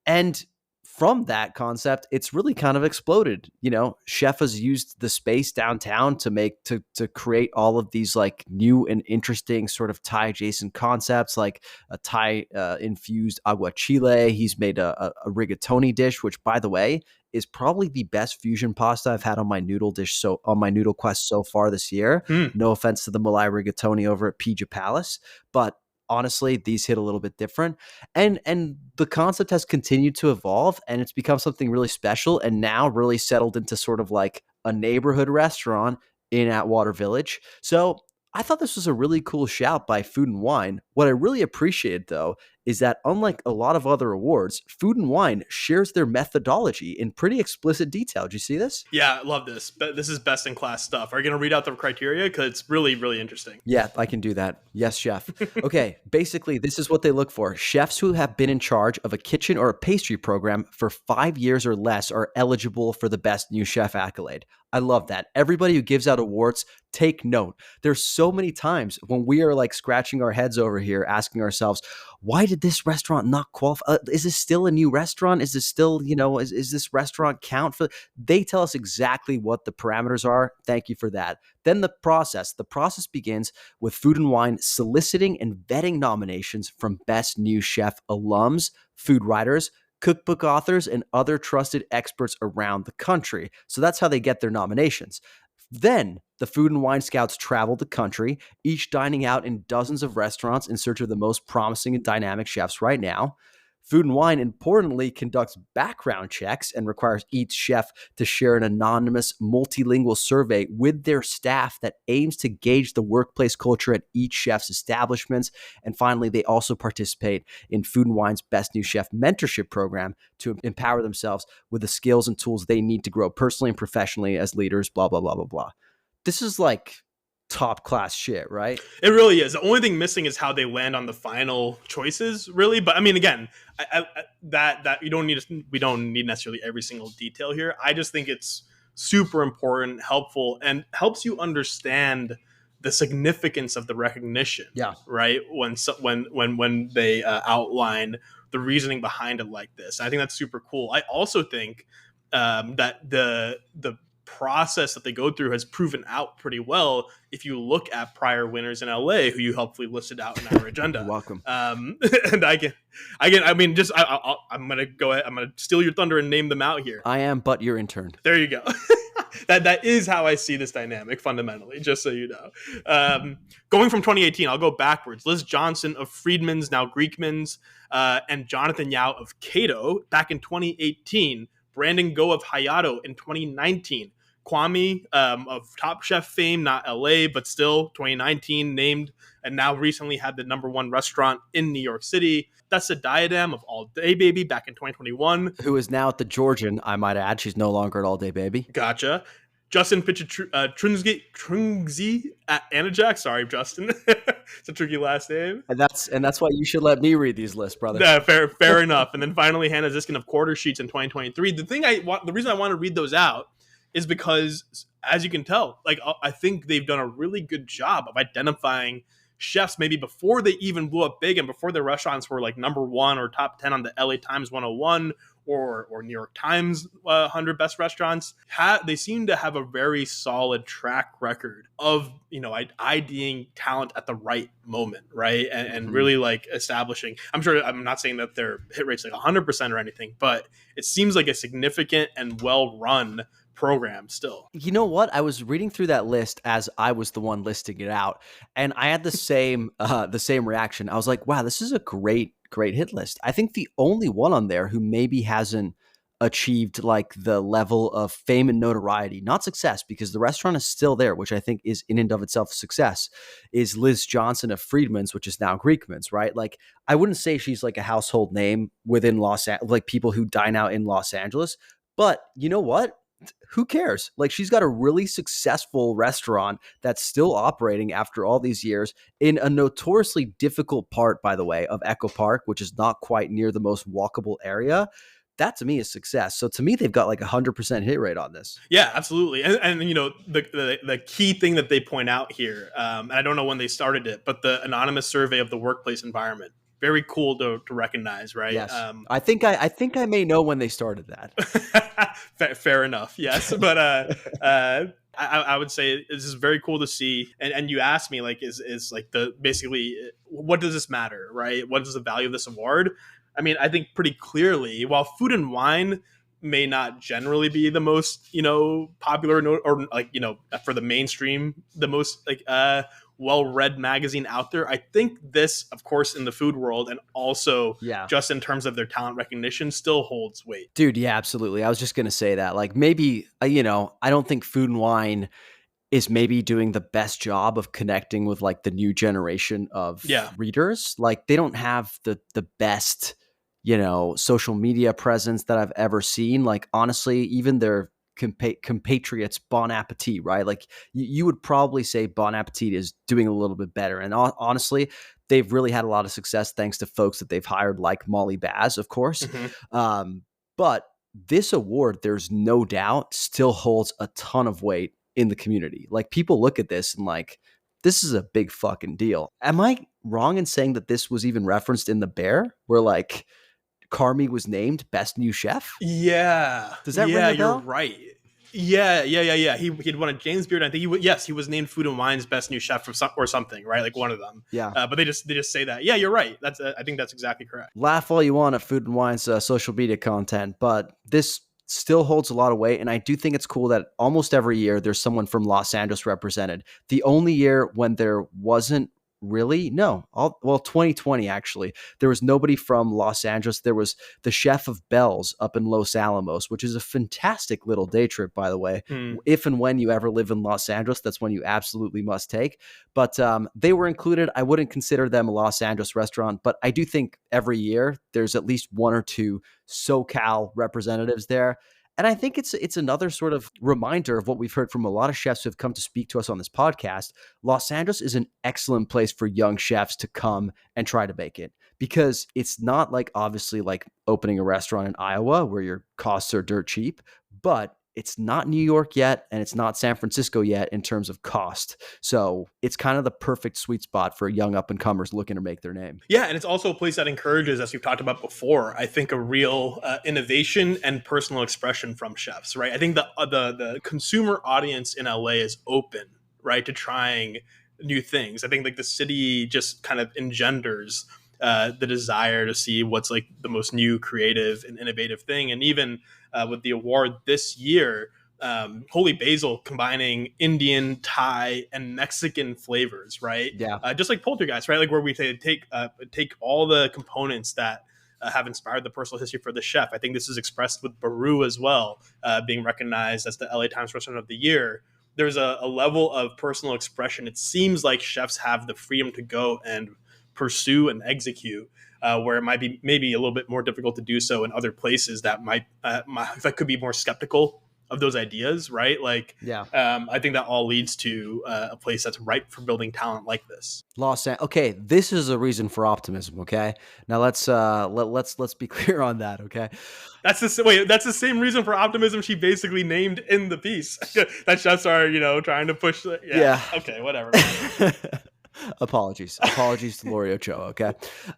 And from that concept, it's really kind of exploded. You know, Chef has used the space downtown to create all of these like new and interesting sort of Thai adjacent concepts, like a Thai infused aguachile. He's made a rigatoni dish, which, by the way, is probably the best fusion pasta I've had on my noodle dish on my noodle quest so far this year. No offense to the Malai rigatoni over at Pija Palace, but honestly, these hit a little bit different. And the concept has continued to evolve, and it's become something really special, and now really settled into sort of like a neighborhood restaurant in Atwater Village. So I thought this was a really cool shout by Food and Wine. What I really appreciated, though, is that unlike a lot of other awards, Food and Wine shares their methodology in pretty explicit detail. Did you see this? Yeah, I love this. This is best in class stuff. Are you going to read out the criteria? Because it's really, really interesting. Yeah, I can do that. Yes, chef. Okay, basically, this is what they look for. Chefs who have been in charge of a kitchen or a pastry program for 5 years or less are eligible for the Best New Chef accolade. I love that. Everybody who gives out awards, take note. There's so many times when we are like scratching our heads over here, asking ourselves, why did this restaurant not qualify? Is this still a new restaurant? Is this still, is this restaurant count for? They tell us exactly what the parameters are. Thank you for that. Then the process begins with Food and Wine soliciting and vetting nominations from Best New Chef alums, food writers, cookbook authors, and other trusted experts around the country. So that's how they get their nominations. Then the Food and Wine Scouts travel the country, each dining out in dozens of restaurants in search of the most promising and dynamic chefs right now. Food and Wine, importantly, conducts background checks and requires each chef to share an anonymous multilingual survey with their staff that aims to gauge the workplace culture at each chef's establishments. And finally, they also participate in Food and Wine's Best New Chef mentorship program to empower themselves with the skills and tools they need to grow personally and professionally as leaders, blah, blah, blah, blah, blah. This is like top class shit, right? It really is. The only thing missing is how they land on the final choices, really. But I mean, again, that we don't need necessarily every single detail here. I just think it's super important, helpful, and helps you understand the significance of the recognition. Yeah. Right. When they outline the reasoning behind it like this, I think that's super cool. I also think that the process that they go through has proven out pretty well if you look at prior winners in LA who you helpfully listed out in our agenda. You're welcome. And I'm gonna go ahead, I'm gonna steal your thunder and name them out here. I am but your intern. There you go. that is how I see this dynamic fundamentally, just so you know. Going from 2018, I'll go backwards. Liz Johnson of Friedman's, now Greekman's, and Jonathan Yao of Cato back in 2018. Brandon Go of Hayato in 2019. Kwame of Top Chef fame, not LA, but still 2019 named, and now recently had the #1 restaurant in New York City. That's a Diadem of All Day Baby back in 2021. Who is now at the Georgian, I might add. She's no longer at All Day Baby. Gotcha. Justin Trungzi at Anajac. Sorry, Justin. It's a tricky last name. And that's why you should let me read these lists, brother. Yeah, fair enough. And then finally, Hannah Ziskin of Quarter Sheets in 2023. The reason I want to read those out is because, as you can tell, like I think they've done a really good job of identifying chefs maybe before they even blew up big and before their restaurants were like #1 or top 10 on the LA Times 101 or New York Times 100 best restaurants. They seem to have a very solid track record of, IDing talent at the right moment, right? And really like establishing, I'm not saying that their hit rate's like 100% or anything, but it seems like a significant and well-run program still. You know what? I was reading through that list as I was the one listing it out, and I had the same reaction. I was like, wow, this is a great great hit list. I think the only one on there who maybe hasn't achieved like the level of fame and notoriety, not success, because the restaurant is still there, which I think is in and of itself a success, is Liz Johnson of Friedman's, which is now Greekman's, right? Like, I wouldn't say she's like a household name within like people who dine out in Los Angeles, but you know what? Who cares? Like, she's got a really successful restaurant that's still operating after all these years in a notoriously difficult part, by the way, of Echo Park, which is not quite near the most walkable area. That to me is success. So to me, they've got like 100% hit rate on this. Yeah, absolutely. And you know, the key thing that they point out here, and I don't know when they started it, but the anonymous survey of the workplace environment. Very cool to recognize, right? Yes. I think I may know when they started that. Fair enough. Yes. But I would say this is very cool to see. And you asked me, like, is like basically, what does this matter, right? What is the value of this award? I mean, I think pretty clearly, while Food and Wine may not generally be the most, popular or like, for the mainstream, the most like well-read magazine out there, I think this, of course, in the food world and also just in terms of their talent recognition, still holds weight. Dude, yeah, absolutely. I was just going to say that. Like, maybe, I don't think Food and Wine is maybe doing the best job of connecting with like the new generation of readers. Like, they don't have the best social media presence that I've ever seen. Like, honestly, even their compatriots Bon Appetit, right? Like, you would probably say Bon Appetit is doing a little bit better. And honestly, they've really had a lot of success thanks to folks that they've hired, like Molly Baz, of course. Mm-hmm. But this award, there's no doubt, still holds a ton of weight in the community. Like, people look at this and like, this is a big fucking deal. Am I wrong in saying that this was even referenced in The Bear, where like Carmy was named best new chef? Yeah. Does that ring a bell? You're right. Yeah. He'd won a James Beard. I think he was named Food and Wine's best new chef or something, right? Like one of them. Yeah. But they just say that. Yeah, you're right. I think that's exactly correct. Laugh all you want at Food and Wine's social media content, but this still holds a lot of weight. And I do think it's cool that almost every year there's someone from Los Angeles represented. The only year when there wasn't really, 2020 actually, there was nobody from Los Angeles. There was the chef of Bell's up in Los Alamos, which is a fantastic little day trip, by the way. If and when you ever live in Los Angeles, that's one you absolutely must take. But they were included. I wouldn't consider them a Los Angeles restaurant, but I do think every year there's at least one or two SoCal representatives there. And I think it's another sort of reminder of what we've heard from a lot of chefs who have come to speak to us on this podcast. Los Angeles is an excellent place for young chefs to come and try to make it, because it's not like obviously like opening a restaurant in Iowa where your costs are dirt cheap, but it's not New York yet, and it's not San Francisco yet in terms of cost. So it's kind of the perfect sweet spot for young up-and-comers looking to make their name. Yeah, and it's also a place that encourages, as we've talked about before, I think a real innovation and personal expression from chefs, right? I think the consumer audience in LA is open, right, to trying new things. I think like the city just kind of engenders the desire to see what's like the most new, creative, and innovative thing. And even with the award this year, Holy Basil combining Indian, Thai, and Mexican flavors, right? Yeah. Just like Poltergeist, right? Like where we take all the components that have inspired the personal history for the chef. I think this is expressed with Baru as well, being recognized as the LA Times Restaurant of the Year. There's a level of personal expression. It seems like chefs have the freedom to go and pursue and execute, where it might be maybe a little bit more difficult to do so in other places that that could be more skeptical of those ideas, right? Like, I think that all leads to a place that's ripe for building talent like this. Okay, this is a reason for optimism. Okay, now let's be clear on that. Okay, that's the same reason for optimism she basically named in the piece. That chefs are trying to push. Okay, whatever. Apologies to Lori Ochoa, okay?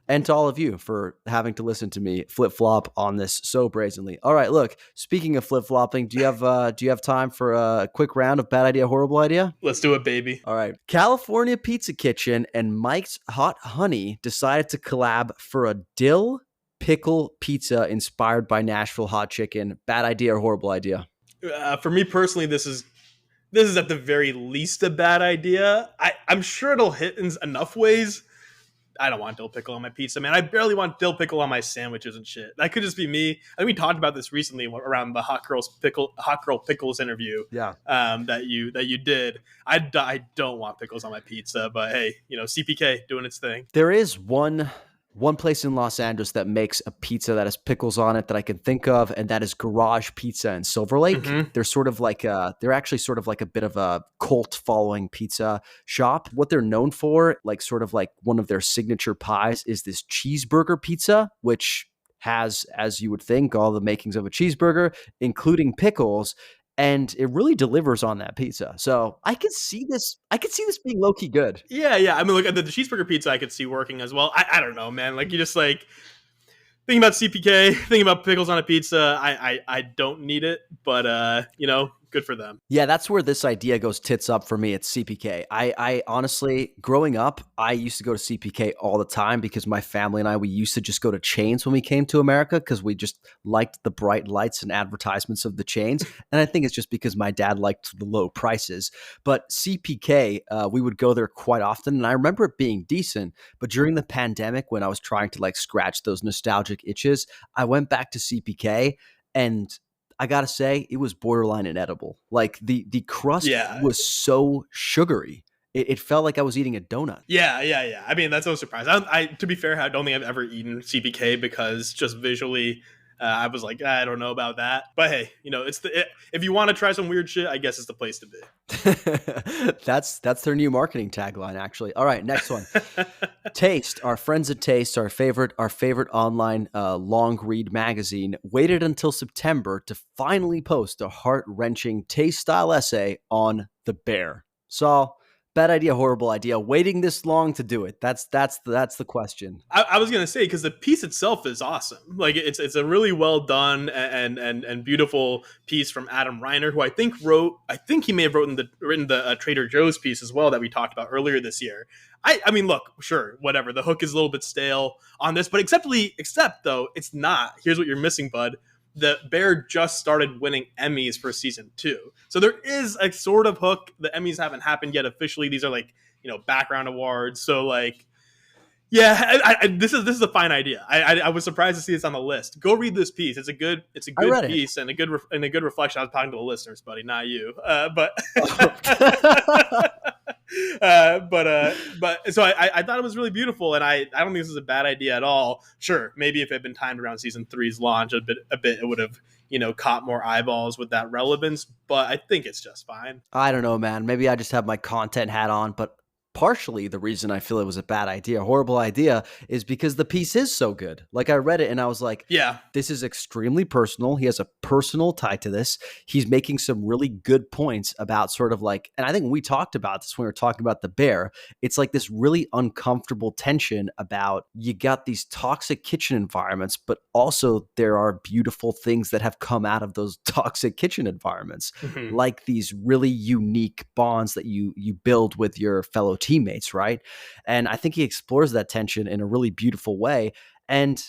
And to all of you for having to listen to me flip-flop on this so brazenly. All right, look, speaking of flip-flopping, do you have time for a quick round of bad idea, horrible idea? Let's do it, baby. All right. California Pizza Kitchen and Mike's Hot Honey decided to collab for a dill pickle pizza inspired by Nashville hot chicken. Bad idea or horrible idea? For me personally, this is at the very least a bad idea. I'm sure it'll hit in enough ways I don't want dill pickle on my pizza, man. I barely want dill pickle on my sandwiches and shit. That could just be me. I think we talked about this recently around the hot girl pickles interview. Yeah. That you did. I don't want pickles on my pizza, but hey, CPK doing its thing. There is one place in Los Angeles that makes a pizza that has pickles on it that I can think of, and that is Garage Pizza in Silver Lake. Mhm. They're actually sort of like a bit of a cult following pizza shop. What they're known for, like sort of like one of their signature pies, is this cheeseburger pizza, which has, as you would think, all the makings of a cheeseburger, including pickles. And it really delivers on that pizza. So I could see this being low-key good. Yeah. I mean, look at the cheeseburger pizza. I could see working as well. I don't know, man. Like you just like thinking about CPK, thinking about pickles on a pizza. I don't need it, but good for them. Yeah, that's where this idea goes tits up for me. It's CPK. I honestly, growing up, I used to go to CPK all the time because my family and we used to just go to chains when we came to America because we just liked the bright lights and advertisements of the chains. And I think it's just because my dad liked the low prices. But CPK, we would go there quite often. And I remember it being decent. But during the pandemic, when I was trying to like scratch those nostalgic itches, I went back to CPK and I gotta say, it was borderline inedible. Like the crust was so sugary. It felt like I was eating a donut. Yeah. I mean, that's no surprise. I to be fair, I don't think I've ever eaten CPK because just visually, I was like, I don't know about that. But hey, if you want to try some weird shit, I guess it's the place to be. That's their new marketing tagline, actually. All right, next one. Taste, our friends at Taste, our favorite online long read magazine, waited until September to finally post a heart-wrenching taste-style essay on the bear. So, bad idea, horrible idea. Waiting this long to do it. That's the question. I was gonna say because the piece itself is awesome. Like it's a really well done and beautiful piece from Adam Reiner, who I think he may have written the Trader Joe's piece as well that we talked about earlier this year. I mean, look, sure, whatever. The hook is a little bit stale on this, but except though, it's not. Here's what you're missing, bud. The Bear just started winning Emmys for season 2. So there is a sort of hook. The Emmys haven't happened yet officially. These are like, background awards. So like, yeah, this is a fine idea. I was surprised to see this on the list. Go read this piece. It's a good piece and a good reflection. I was talking to the listeners, buddy, not you. But so I thought it was really beautiful, and I don't think this is a bad idea at all. Sure, maybe if it had been timed around season 3's launch a bit, it would have caught more eyeballs with that relevance. But I think it's just fine. I don't know, man. Maybe I just have my content hat on, but partially the reason I feel it was a bad idea, horrible idea, is because the piece is so good. Like I read it and I was like, yeah, this is extremely personal. He has a personal tie to this. He's making some really good points about sort of like, and I think we talked about this when we were talking about the bear. It's like this really uncomfortable tension about you got these toxic kitchen environments, but also there are beautiful things that have come out of those toxic kitchen environments, like these really unique bonds that you build with your fellow teammates, right? And I think he explores that tension in a really beautiful way. And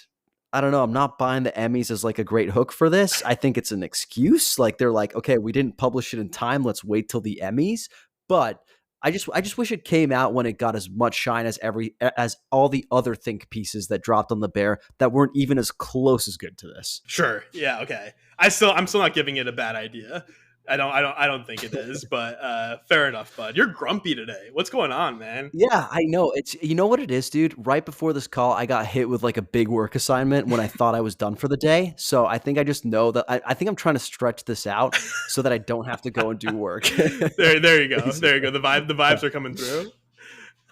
I don't know, I'm not buying the Emmys as like a great hook for this. I think it's an excuse. Like they're like, okay, we didn't publish it in time. Let's wait till the Emmys. But I just wish it came out when it got as much shine as all the other think pieces that dropped on the bear that weren't even as close as good to this. Sure. Yeah. Okay. I'm still not giving it a bad idea. I don't think it is, but fair enough, bud. You're grumpy today. What's going on, man? Yeah, I know. It's, you know what it is, dude? Right before this call, I got hit with like a big work assignment when I thought I was done for the day. So I think I just know that I think I'm trying to stretch this out so that I don't have to go and do work. There you go. There you go. The vibes are coming through.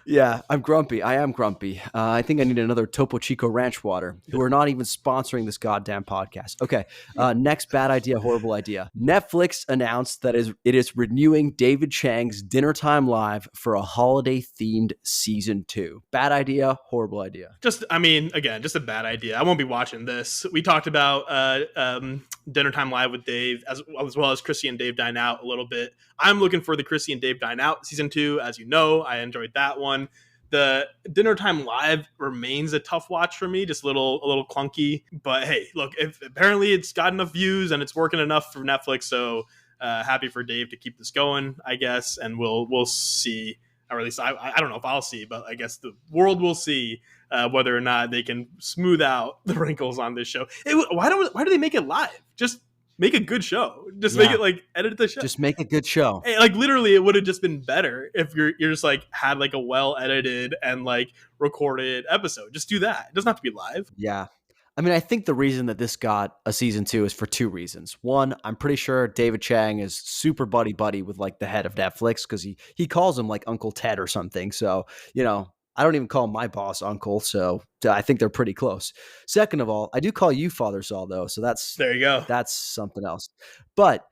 Yeah, I'm grumpy. I am grumpy. I think I need another Topo Chico Ranch water, who are not even sponsoring this goddamn podcast. Okay, next bad idea, horrible idea. Netflix announced that it is renewing David Chang's Dinner Time Live for a holiday-themed season 2. Bad idea, horrible idea. Just a bad idea. I won't be watching this. We talked about Dinner Time Live with Dave, as well as Chrissy and Dave Dine Out a little bit. I'm looking for the Chrissy and Dave Dine Out season 2. As you know, I enjoyed that one. The Dinner Time Live remains a tough watch for me, just a little clunky. But hey, look, apparently it's got enough views and it's working enough for Netflix, so happy for Dave to keep this going, I guess, and we'll see or at least I don't know if I'll see, but I guess the world will see whether or not they can smooth out the wrinkles on this show. Why do they make it live? Just make a good show. Just make it like edit the show. Just make a good show. Hey, like literally, it would have just been better if you're just like had like a well edited and like recorded episode. Just do that. It doesn't have to be live. Yeah. I mean, I think the reason that this got a season 2 is for 2 reasons. One, I'm pretty sure David Chang is super buddy with like the head of Netflix because he calls him like Uncle Ted or something. So, I don't even call my boss uncle, so I think they're pretty close. Second of all, I do call you Father Saul though, so there you go. That's something else. But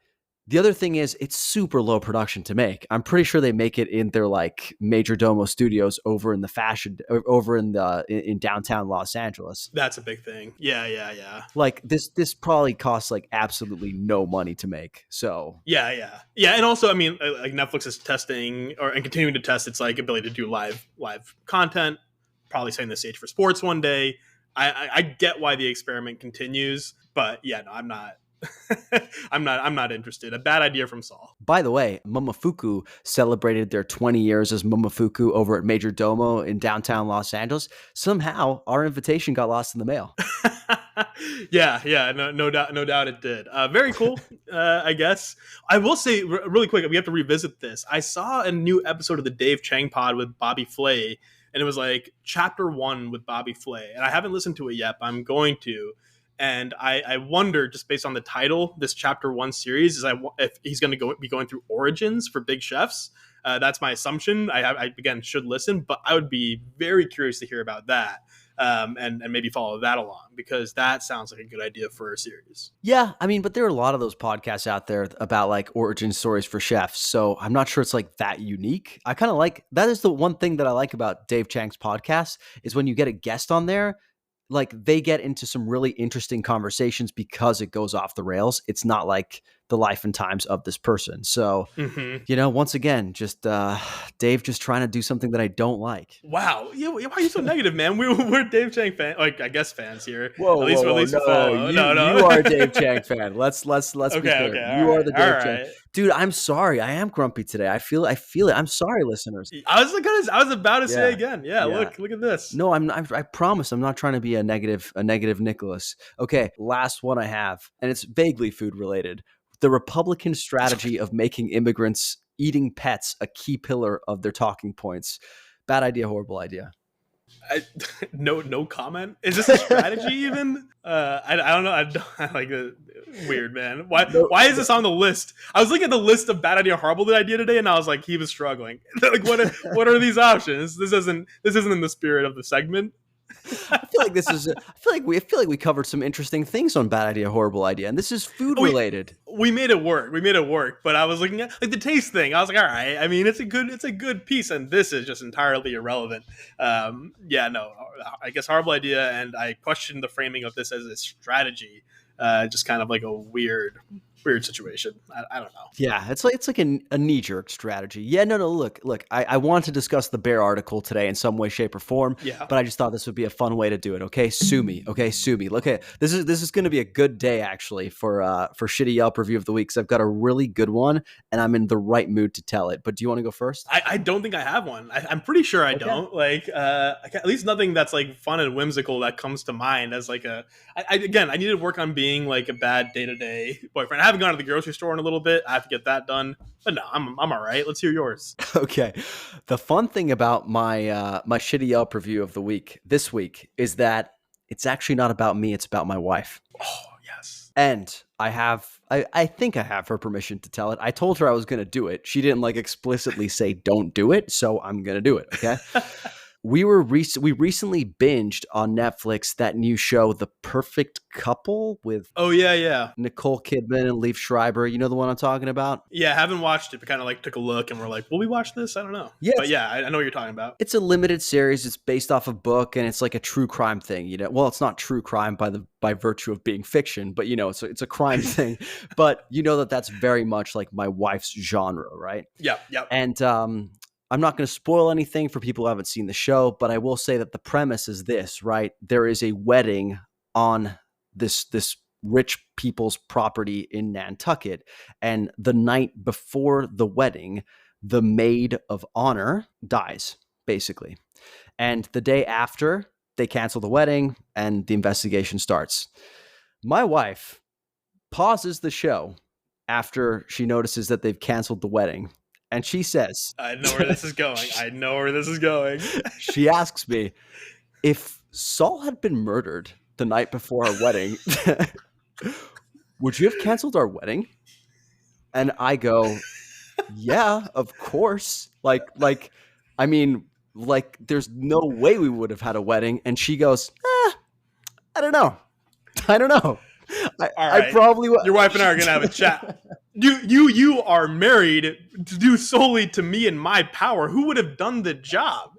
the other thing is it's super low production to make. I'm pretty sure they make it in their like Major Domo studios over in downtown Los Angeles. That's a big thing. Yeah. Like this probably costs like absolutely no money to make. So yeah. And also, I mean, like Netflix is testing and continuing to test its like ability to do live content. Probably setting the stage for sports one day. I get why the experiment continues, but yeah, no, I'm not. I'm not interested. A bad idea from Saul. By the way, Momofuku celebrated their 20 years as Momofuku over at Major Domo in downtown Los Angeles. Somehow our invitation got lost in the mail. Yeah, no doubt it did. Very cool, I guess. I will say really quick, we have to revisit this. I saw a new episode of the Dave Chang pod with Bobby Flay, and it was like chapter 1 with Bobby Flay, and I haven't listened to it yet, but I'm going to. And I wonder, just based on the title, this chapter 1 series, if he's going to be going through origins for big chefs. That's my assumption. I again should listen, but I would be very curious to hear about that and maybe follow that along, because that sounds like a good idea for a series. Yeah, I mean, but there are a lot of those podcasts out there about like origin stories for chefs. So I'm not sure it's like that unique. I kind of like, that is the one thing that I like about Dave Chang's podcast is when you get a guest on there, like they get into some really interesting conversations because it goes off the rails. It's not like the life and times of this person. So, once again, just Dave just trying to do something that I don't like. Wow. Yeah, why are you so negative, man? We're Dave Chang fans, like I guess fans here. Whoa, at least no, you are a Dave Chang fan. Let's be clear. Okay, you are the Dave Chang. Right. Dude, I'm sorry. I am grumpy today. I feel it. I'm sorry, listeners. I was about to say again. Yeah. Look at this. No, I promise I'm not trying to be a negative Nicholas. Okay, last one I have, and it's vaguely food related. The Republican strategy of making immigrants eating pets a key pillar of their talking points. Bad idea, horrible idea. No comment. Is this a strategy even? I don't know. I like it. Weird, man. Why is this on the list? I was looking at the list of bad idea, horrible idea today, and I was like, he was struggling. Like, what are these options? This isn't in the spirit of the segment. I feel like we covered some interesting things on bad idea, horrible idea, and this is food related. We made it work. But I was looking at like the taste thing. I was like, all right. I mean, it's a good piece, and this is just entirely irrelevant. I guess horrible idea, and I questioned the framing of this as a strategy. Just kind of like a weird situation. I don't know. Yeah, it's like a knee-jerk strategy. Yeah, no. Look. I want to discuss the Bear article today in some way, shape, or form. Yeah. But I just thought this would be a fun way to do it. Okay, sue me. Look, this is going to be a good day actually for shitty Yelp review of the week. 'Cause I've got a really good one, and I'm in the right mood to tell it. But do you want to go first? I don't think I have one. I'm pretty sure I don't. Like, at least nothing that's like fun and whimsical that comes to mind as like I need to work on being like a bad day-to-day boyfriend. I haven't gone to the grocery store in a little bit. I have to get that done. But no, I'm all right. Let's hear yours. Okay. The fun thing about my my shitty Yelp review of the week this week is that it's actually not about me. It's about my wife. Oh, yes. And I think I have her permission to tell it. I told her I was going to do it. She didn't like explicitly say don't do it, so I'm going to do it. Okay. We recently binged on Netflix that new show, The Perfect Couple, with Nicole Kidman and Liev Schreiber. You know the one I'm talking about? Yeah, I haven't watched it, but kind of like took a look and we're like, will we watch this? I don't know. Yeah, but yeah, I know what you're talking about. It's a limited series. It's based off a book, and it's like a true crime thing. Well, it's not true crime by virtue of being fiction, but it's a crime thing. But that's very much like my wife's genre, right? Yeah. And I'm not going to spoil anything for people who haven't seen the show, but I will say that the premise is this, right? There is a wedding on this rich people's property in Nantucket, and the night before the wedding, the maid of honor dies, basically. And the day after, they cancel the wedding and the investigation starts. My wife pauses the show after she notices that they've canceled the wedding. And she says, I know where this is going. I know where this is going. she asks me, if Saul had been murdered the night before our wedding, would you have canceled our wedding? And I go, yeah, of course. I mean, there's no way we would have had a wedding. And she goes, I don't know. I don't know. I probably would. Your wife and I are gonna have a chat. You are married to do solely to me and my power. Who would have done the job?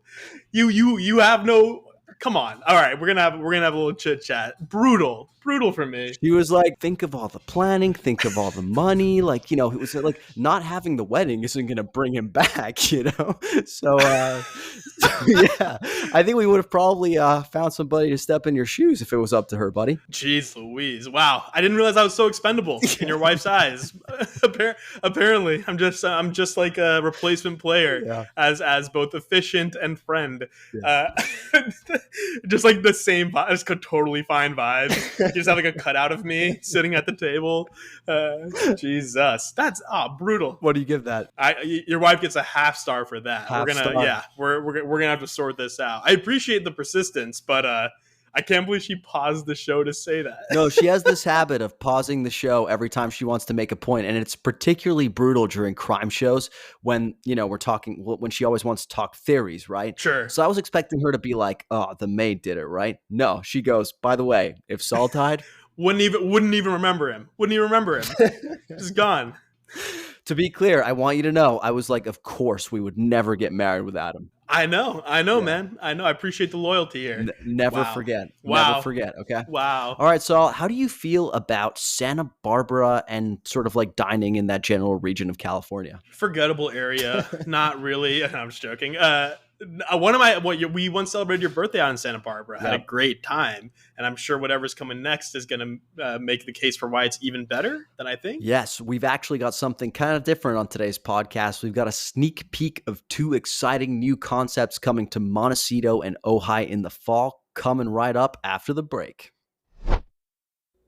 You have no. Come on. All right, we're gonna have a little chit chat. Brutal for me. He was like, think of all the planning, think of all the money. Like, it was like not having the wedding isn't gonna bring him back, So yeah, I think we would have probably found somebody to step in your shoes if it was up to her, buddy. Jeez Louise. Wow. I didn't realize I was so expendable in your wife's eyes. Apparently, I'm just like a replacement player as both efficient and friend. Yeah. Just like the same vibe, just totally fine vibes. You just have like a cutout of me sitting at the table. Jesus, that's brutal. What do you give that? Your wife gets a half star for that. We're gonna have to sort this out. I appreciate the persistence, but I can't believe she paused the show to say that. No, she has this habit of pausing the show every time she wants to make a point, and it's particularly brutal during crime shows when, we're talking, when she always wants to talk theories, right? Sure. So I was expecting her to be like, oh, the maid did it, right? No, she goes, by the way, if Saul died... wouldn't even remember him. Just gone. To be clear, I want you to know, I was like, of course, we would never get married without him. I know, yeah. Man. I know. I appreciate the loyalty here. Never forget. Never forget, okay? Wow. All right, Saul, how do you feel about Santa Barbara and sort of like dining in that general region of California? Forgettable area. Not really. I'm just joking. We once celebrated your birthday out in Santa Barbara. Had a great time, and I'm sure whatever's coming next is going to make the case for why it's even better than I think. Yes, we've actually got something kind of different on today's podcast. We've got a sneak peek of 2 exciting new concepts coming to Montecito and Ojai in the fall, coming right up after the break.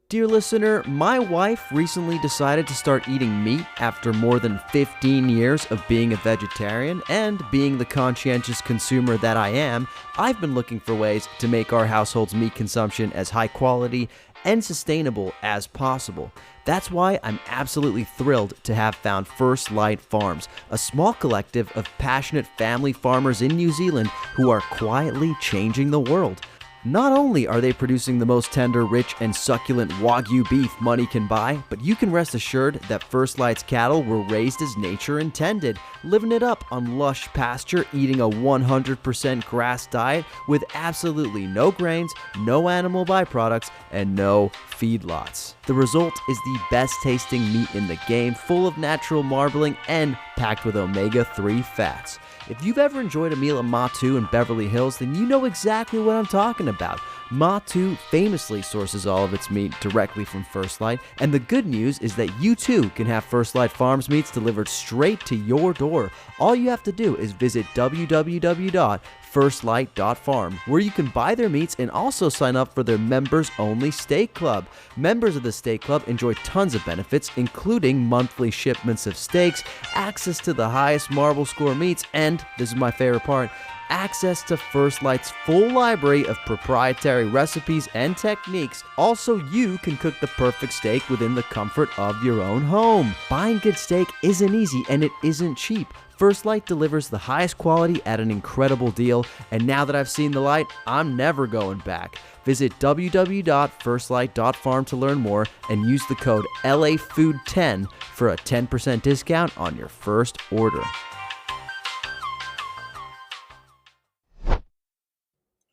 Dear listener, my wife recently decided to start eating meat after more than 15 years of being a vegetarian, and being the conscientious consumer that I am, I've been looking for ways to make our household's meat consumption as high quality and sustainable as possible. That's why I'm absolutely thrilled to have found First Light Farms, a small collective of passionate family farmers in New Zealand who are quietly changing the world. Not only are they producing the most tender, rich, and succulent Wagyu beef money can buy, but you can rest assured that First Light's cattle were raised as nature intended, living it up on lush pasture, eating a 100% grass diet with absolutely no grains, no animal byproducts, and no feedlots. The result is the best tasting meat in the game, full of natural marbling and packed with omega-3 fats. If you've ever enjoyed a meal at Ma2 in Beverly Hills, then you know exactly what I'm talking about. Ma2 famously sources all of its meat directly from First Light, and the good news is that you too can have First Light Farms meats delivered straight to your door. All you have to do is visit www.firstlight.farm, where you can buy their meats and also sign up for their members-only steak club. Members of the steak club enjoy tons of benefits, including monthly shipments of steaks, access to the highest marble score meats, and, this is my favorite part, access to First Light's full library of proprietary recipes and techniques. Also, you can cook the perfect steak within the comfort of your own home. Buying good steak isn't easy, and it isn't cheap. First Light delivers the highest quality at an incredible deal, and now that I've seen the light, I'm never going back. Visit www.firstlight.farm to learn more and use the code LAFood10 for a 10% discount on your first order.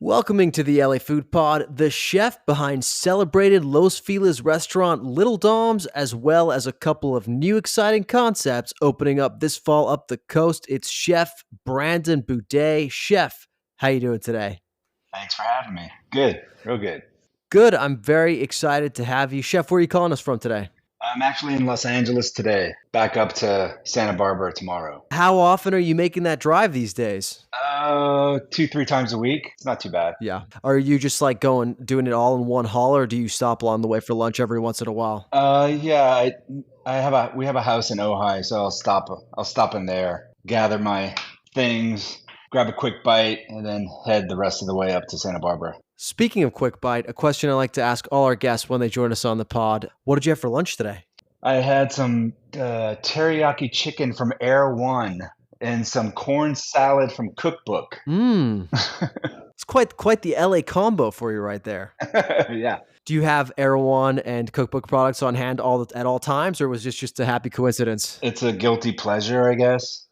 Welcoming to the LA Food Pod, the chef behind celebrated Los Feliz restaurant Little Dom's, as well as a couple of new exciting concepts opening up this fall up the coast. It's Chef Brandon Boudet. Chef, how you doing today? Thanks for having me. Good, real good. Good. I'm very excited to have you. Chef, where are you calling us from today? I'm actually in Los Angeles today, back up to Santa Barbara tomorrow. How often are you making that drive these days? 2, 3 times a week. It's not too bad. Yeah. Are you just like doing it all in one haul, or do you stop along the way for lunch every once in a while? Yeah, we have a house in Ojai, so I'll stop in there, gather my things, grab a quick bite, and then head the rest of the way up to Santa Barbara. Speaking of quick bite, a question I like to ask all our guests when they join us on the pod. What did you have for lunch today? I had some teriyaki chicken from Air One and some corn salad from Cookbook. Mmm. It's quite the LA combo for you right there. Yeah. Do you have Erewhon and Cookbook products on hand at all times, or was this just a happy coincidence? It's a guilty pleasure, I guess.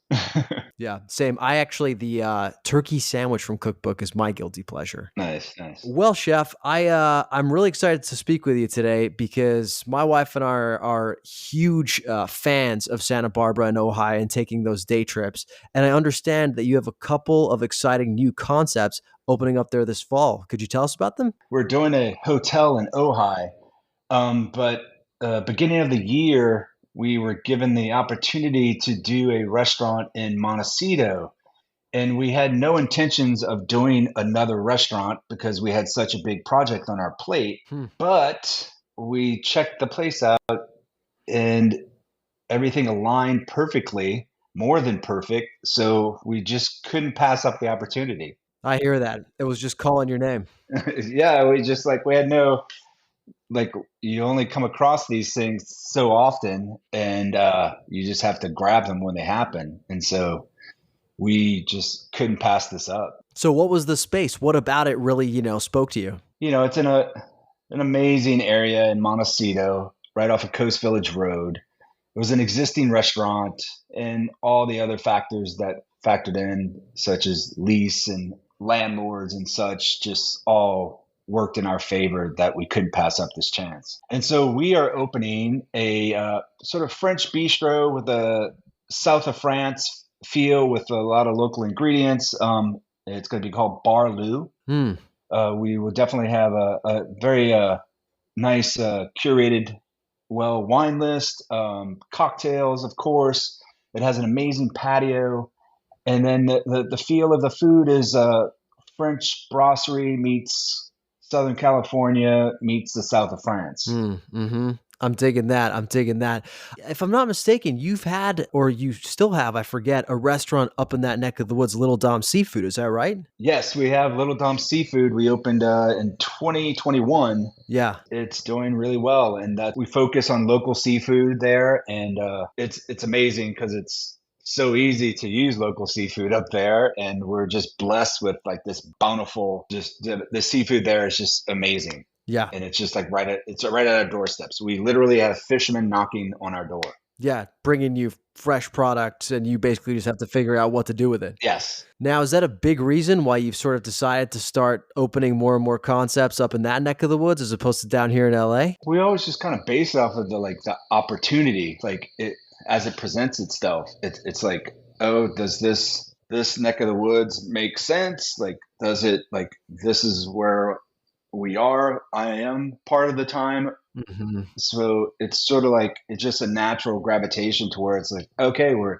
Yeah, same. The turkey sandwich from Cookbook is my guilty pleasure. Nice. Well, Chef, I'm really excited to speak with you today because my wife and I are huge fans of Santa Barbara and Ojai and taking those day trips. And I understand that you have a couple of exciting new concepts opening up there this fall. Could you tell us about them? We're doing a hotel in Ojai, but beginning of the year, we were given the opportunity to do a restaurant in Montecito. And we had no intentions of doing another restaurant because we had such a big project on our plate. But we checked the place out and everything aligned perfectly, more than perfect. So we just couldn't pass up the opportunity. I hear that. It was just calling your name. Yeah, we had no, like, you only come across these things so often, and you just have to grab them when they happen. And so we just couldn't pass this up. So what was the space? What about it really, spoke to you? It's in an amazing area in Montecito, right off of Coast Village Road. It was an existing restaurant, and all the other factors that factored in, such as lease and landlords and such, just all worked in our favor that we couldn't pass up this chance. And so we are opening a sort of French bistro with a south of France feel with a lot of local ingredients. It's going to be called Bar Lou. We will definitely have a very nice curated, wine list, cocktails, of course. It has an amazing patio. And then the feel of the food is French brasserie meets Southern California meets the south of France. Mm-hmm. I'm digging that. If I'm not mistaken, you've had, or you still have, I forget, a restaurant up in that neck of the woods, Little Dom Seafood. Is that right? Yes, we have Little Dom Seafood. We opened in 2021. Yeah. It's doing really well. And we focus on local seafood there. And it's amazing because it's so easy to use local seafood up there. And we're just blessed with like this bountiful, just the seafood there is just amazing. Yeah. And it's just like right at our doorsteps. We literally have fishermen knocking on our door. Yeah. Bringing you fresh products and you basically just have to figure out what to do with it. Yes. Now, is that a big reason why you've sort of decided to start opening more and more concepts up in that neck of the woods as opposed to down here in LA? We always just kind of base it off of the opportunity, like it as it presents itself. It's like, oh, does this neck of the woods make sense? Like, does it, like, this is where I am part of the time. Mm-hmm. So it's sort of like, it's just a natural gravitation to where it's like, okay, we're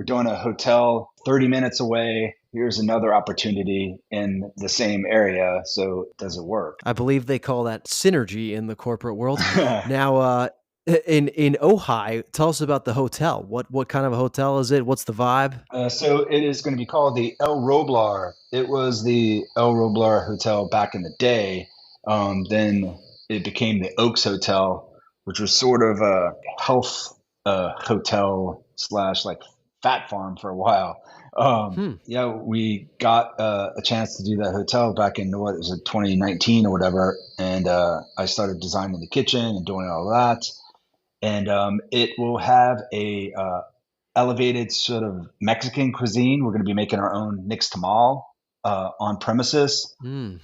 doing a hotel 30 minutes away. Here's another opportunity in the same area. So does it work? I believe they call that synergy in the corporate world. Now, in Ojai, tell us about the hotel. What kind of a hotel is it? What's the vibe? So it is going to be called the El Roblar. It was the El Roblar Hotel back in the day. Then it became the Oaks Hotel, which was sort of a health hotel / like fat farm for a while. Yeah, we got a chance to do that hotel back in 2019 or whatever, and I started designing the kitchen and doing all that. And it will have a elevated sort of Mexican cuisine. We're going to be making our own nixtamal on premises. And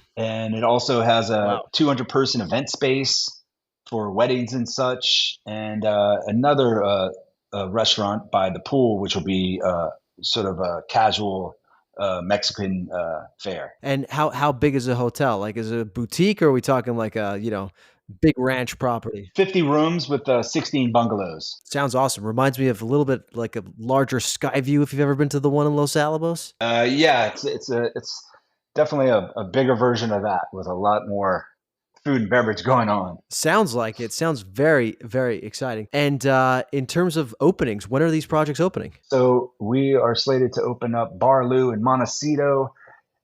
it also has a 200-person event space for weddings and such, and another restaurant by the pool, which will be sort of a casual Mexican fare. And how big is a hotel? Like, is it a boutique, or are we talking like a, Big ranch property. 50 rooms with 16 bungalows. Sounds awesome. Reminds me of a little bit like a larger sky view if you've ever been to the one in Los Alamos. Yeah, it's definitely a bigger version of that with a lot more food and beverage going on. Sounds like it. Sounds very, very exciting. And in terms of openings, when are these projects opening? So we are slated to open up Bar Lou in Montecito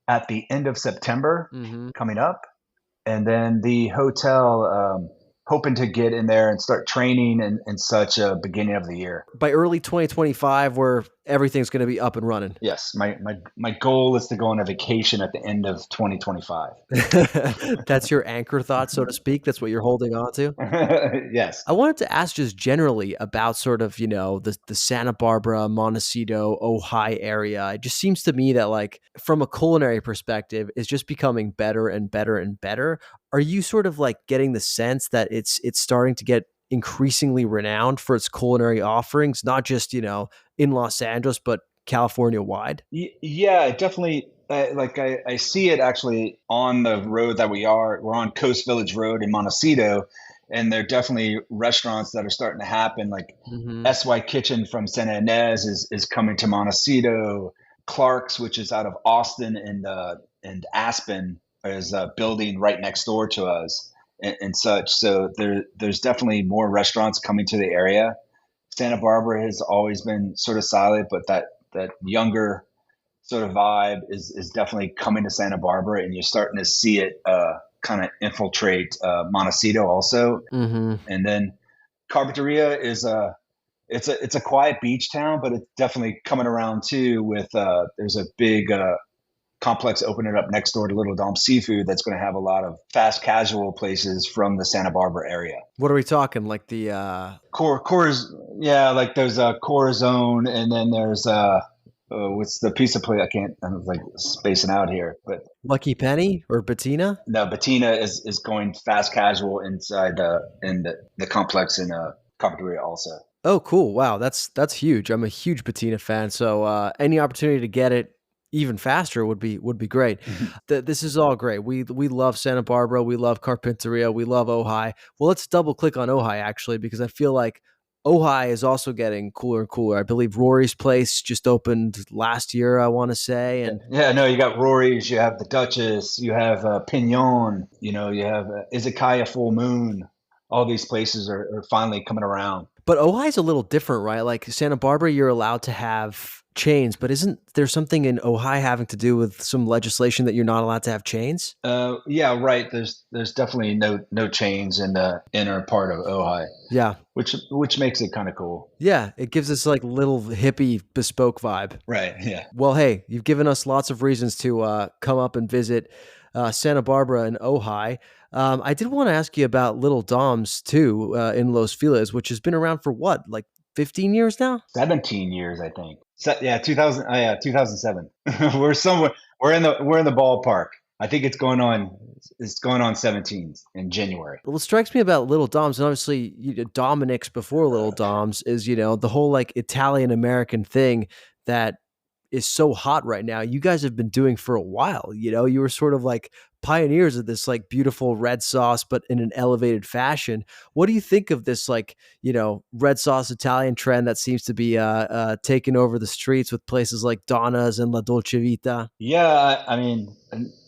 at the end of September coming up. And then the hotel, hoping to get in there and start training and such beginning of the year. By early 2025, where everything's going to be up and running. Yes, my goal is to go on a vacation at the end of 2025. That's your anchor thought, so to speak. That's what you're holding on to. Yes. I wanted to ask just generally about sort of, the Santa Barbara, Montecito, Ojai area. It just seems to me that like from a culinary perspective, it's just becoming better and better and better. Are you sort of like getting the sense that it's starting to get increasingly renowned for its culinary offerings, not just, in Los Angeles, but California wide? Yeah, definitely. I see it actually on the road that we're on Coast Village Road in Montecito, and there are definitely restaurants that are starting to happen. Like SY Kitchen from Santa Ynez is coming to Montecito. Clark's, which is out of Austin and Aspen, is building right next door to us and such. So there's definitely more restaurants coming to the area. Santa Barbara has always been sort of solid, but that younger sort of vibe is definitely coming to Santa Barbara, and you're starting to see it kind of infiltrate Montecito also. And then Carpinteria is it's a quiet beach town, but it's definitely coming around too. With there's a big complex opening up next door to Little Dom Seafood that's going to have a lot of fast casual places from the Santa Barbara area. What are we talking? Like the Cora's, yeah, like there's a Corazon, and then there's what's the pizza place? I'm like spacing out here, but Lucky Penny or Bettina? No, Bettina is going fast casual inside the complex in Carpinteria also. Oh, cool! Wow, that's huge. I'm a huge Bettina fan, so any opportunity to get it even faster would be great. This is all great. We love Santa Barbara. We love Carpinteria. We love Ojai. Well, let's double click on Ojai actually, because I feel like Ojai is also getting cooler and cooler. I believe Rory's Place just opened last year, I want to say. And no, you got Rory's, you have the Duchess, you have Pignon, you have Izakaya Full Moon. All these places are finally coming around. But Ojai is a little different, right? Like Santa Barbara, you're allowed to have chains, but isn't there something in Ojai having to do with some legislation that you're not allowed to have chains? Yeah, right. There's definitely no chains in the inner part of Ojai. Yeah, which makes it kind of cool. Yeah, it gives us like little hippie bespoke vibe. Right. Yeah. Well, hey, you've given us lots of reasons to come up and visit Santa Barbara and Ojai. I did want to ask you about Little Dom's too in Los Feliz, which has been around for what, like 15 years now? 17 years, I think. So, yeah, 2007. We're somewhere. We're in the ballpark. I think it's going on 17 in January. What strikes me about Little Dom's, and obviously Dominic's before Little Dom's, is the whole like Italian American thing that is so hot right now. You guys have been doing for a while. You were sort of like pioneers of this like beautiful red sauce, but in an elevated fashion. What do you think of this like red sauce Italian trend that seems to be taking over the streets with places like Donna's and La Dolce Vita? Yeah, I mean,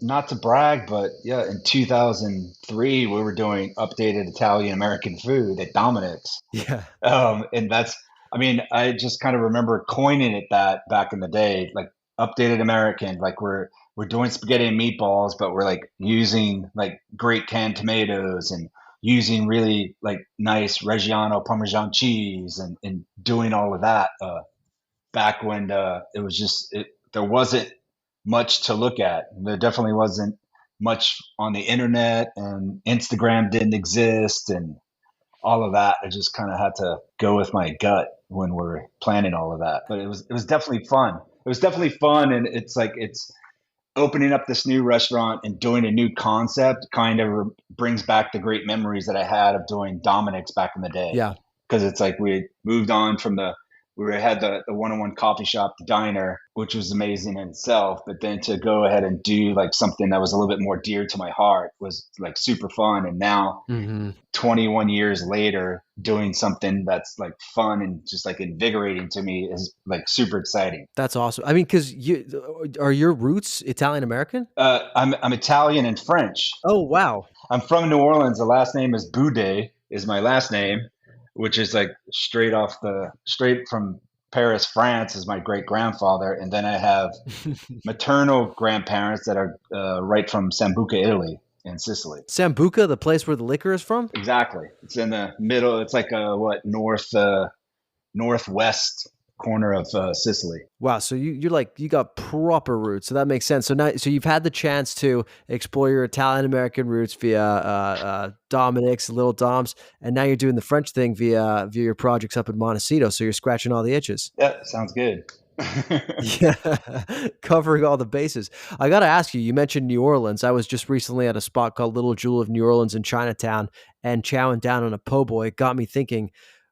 not to brag, but yeah, in 2003 we were doing updated Italian American food at Dominic's. Yeah, and that's. I mean, I just kind of remember coining it that back in the day, like updated American, like we're doing spaghetti and meatballs, but we're like using like great canned tomatoes and using really like nice Reggiano Parmesan cheese and doing all of that back when it was just there wasn't much to look at. There definitely wasn't much on the internet, and Instagram didn't exist, and all of that. I just kind of had to go with my gut when we're planning all of that. But it was definitely fun. It was definitely fun, and it's opening up this new restaurant and doing a new concept kind of brings back the great memories that I had of doing Dominic's back in the day. Yeah. Because it's like we moved on from the had the one-on-one coffee shop, the diner, which was amazing in itself. But then to go ahead and do like something that was a little bit more dear to my heart was like super fun. And now 21 years later, doing something that's like fun and just like invigorating to me is like super exciting. That's awesome. I mean, because are your roots Italian American? I'm Italian and French. Oh, wow. I'm from New Orleans. The last name is Boudet, is my last name, which is like straight from Paris, France, is my great grandfather. And then I have maternal grandparents that are right from Sambuca, Italy, in Sicily. Sambuca, the place where the liquor is from? Exactly. It's in the middle. It's like northwest corner of Sicily. Wow, so you got proper roots, so that makes sense. So you've had the chance to explore your Italian American roots via Dominic's, Little Dom's, and now you're doing the French thing via your projects up in Montecito. So you're scratching all the itches. Yeah, sounds good. Yeah, covering all the bases. I got to ask you, you mentioned New Orleans. I was just recently at a spot called Little Jewel of New Orleans in Chinatown and chowing down on a po' boy. It got me thinking,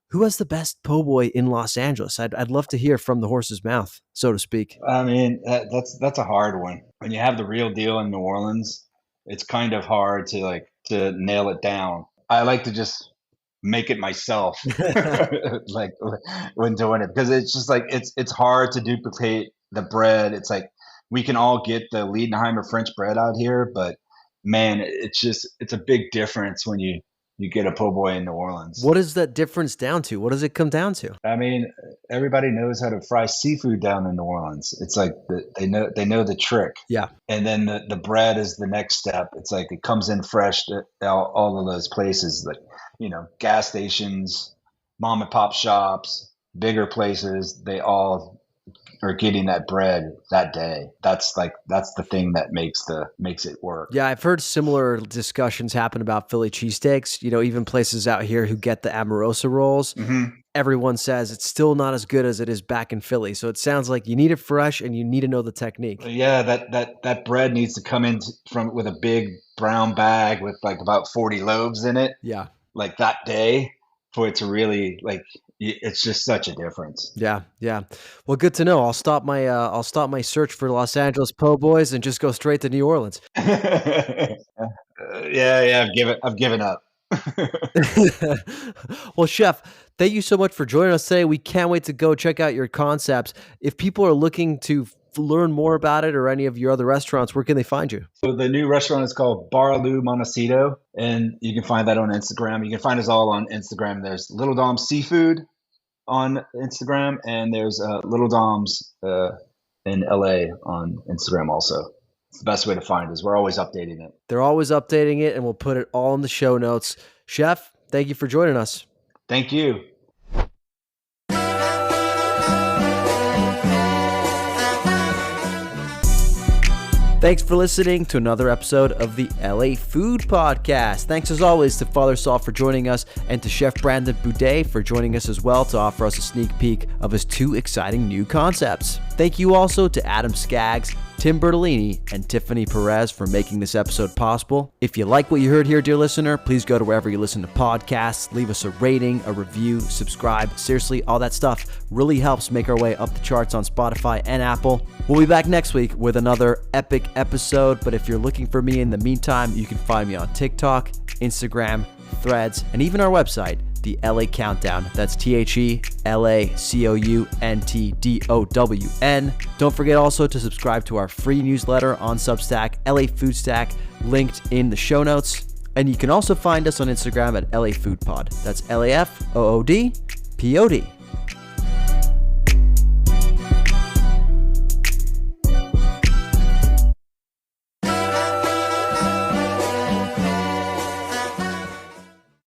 who has the best po' boy in Los Angeles? I'd love to hear from the horse's mouth, so to speak. I mean, that's a hard one. When you have the real deal in New Orleans, it's kind of hard to nail it down. I like to just make it myself, like when doing it, because it's just like it's hard to duplicate the bread. It's like we can all get the Liedenheimer French bread out here, but man, it's a big difference when you get a po' boy in New Orleans. What is that difference down to? What does it come down to? I mean, everybody knows how to fry seafood down in New Orleans. It's like they know the trick. Yeah. And then the bread is the next step. It's like it comes in fresh to all of those places, like, gas stations, mom and pop shops, bigger places. They all are getting that bread that day. That's the thing that makes it work. Yeah, I've heard similar discussions happen about Philly cheesesteaks. Even places out here who get the Amorosa rolls. Mm-hmm. Everyone says it's still not as good as it is back in Philly. So it sounds like you need it fresh and you need to know the technique. Yeah, that bread needs to come in with a big brown bag with like about 40 loaves in it. Yeah, like that day for it to really it's just such a difference. Yeah. Well, good to know. I'll stop my search for Los Angeles po' boys and just go straight to New Orleans. Yeah. I've given up. Well, Chef, thank you so much for joining us today. We can't wait to go check out your concepts. If people are looking to learn more about it or any of your other restaurants, where can they find you? So the new restaurant is called Baraloo Montecito, and you can find that on Instagram. You can find us all on Instagram. There's Little Dom's Seafood on Instagram, and there's Little Dom's in LA on Instagram also. It's the best way to find us. We're always updating it. They're always updating it, and we'll put it all in the show notes. Chef, thank you for joining us. Thank you. Thanks for listening to another episode of the LA Food Podcast. Thanks as always to Father Saul for joining us and to Chef Brandon Boudet for joining us as well to offer us a sneak peek of his 2 exciting new concepts. Thank you also to Adam Skaggs, Tim Bertolini, and Tiffany Perez for making this episode possible. If you like what you heard here, dear listener, please go to wherever you listen to podcasts, leave us a rating, a review, subscribe. Seriously, all that stuff really helps make our way up the charts on Spotify and Apple. We'll be back next week with another epic episode, but if you're looking for me in the meantime, you can find me on TikTok, Instagram, Threads, and even our website, the LA Countdown. That's TheLaCountdown. Don't forget also to subscribe to our free newsletter on Substack, LA Food Stack, linked in the show notes. And you can also find us on Instagram at LA Food Pod. That's LAFOODPOD.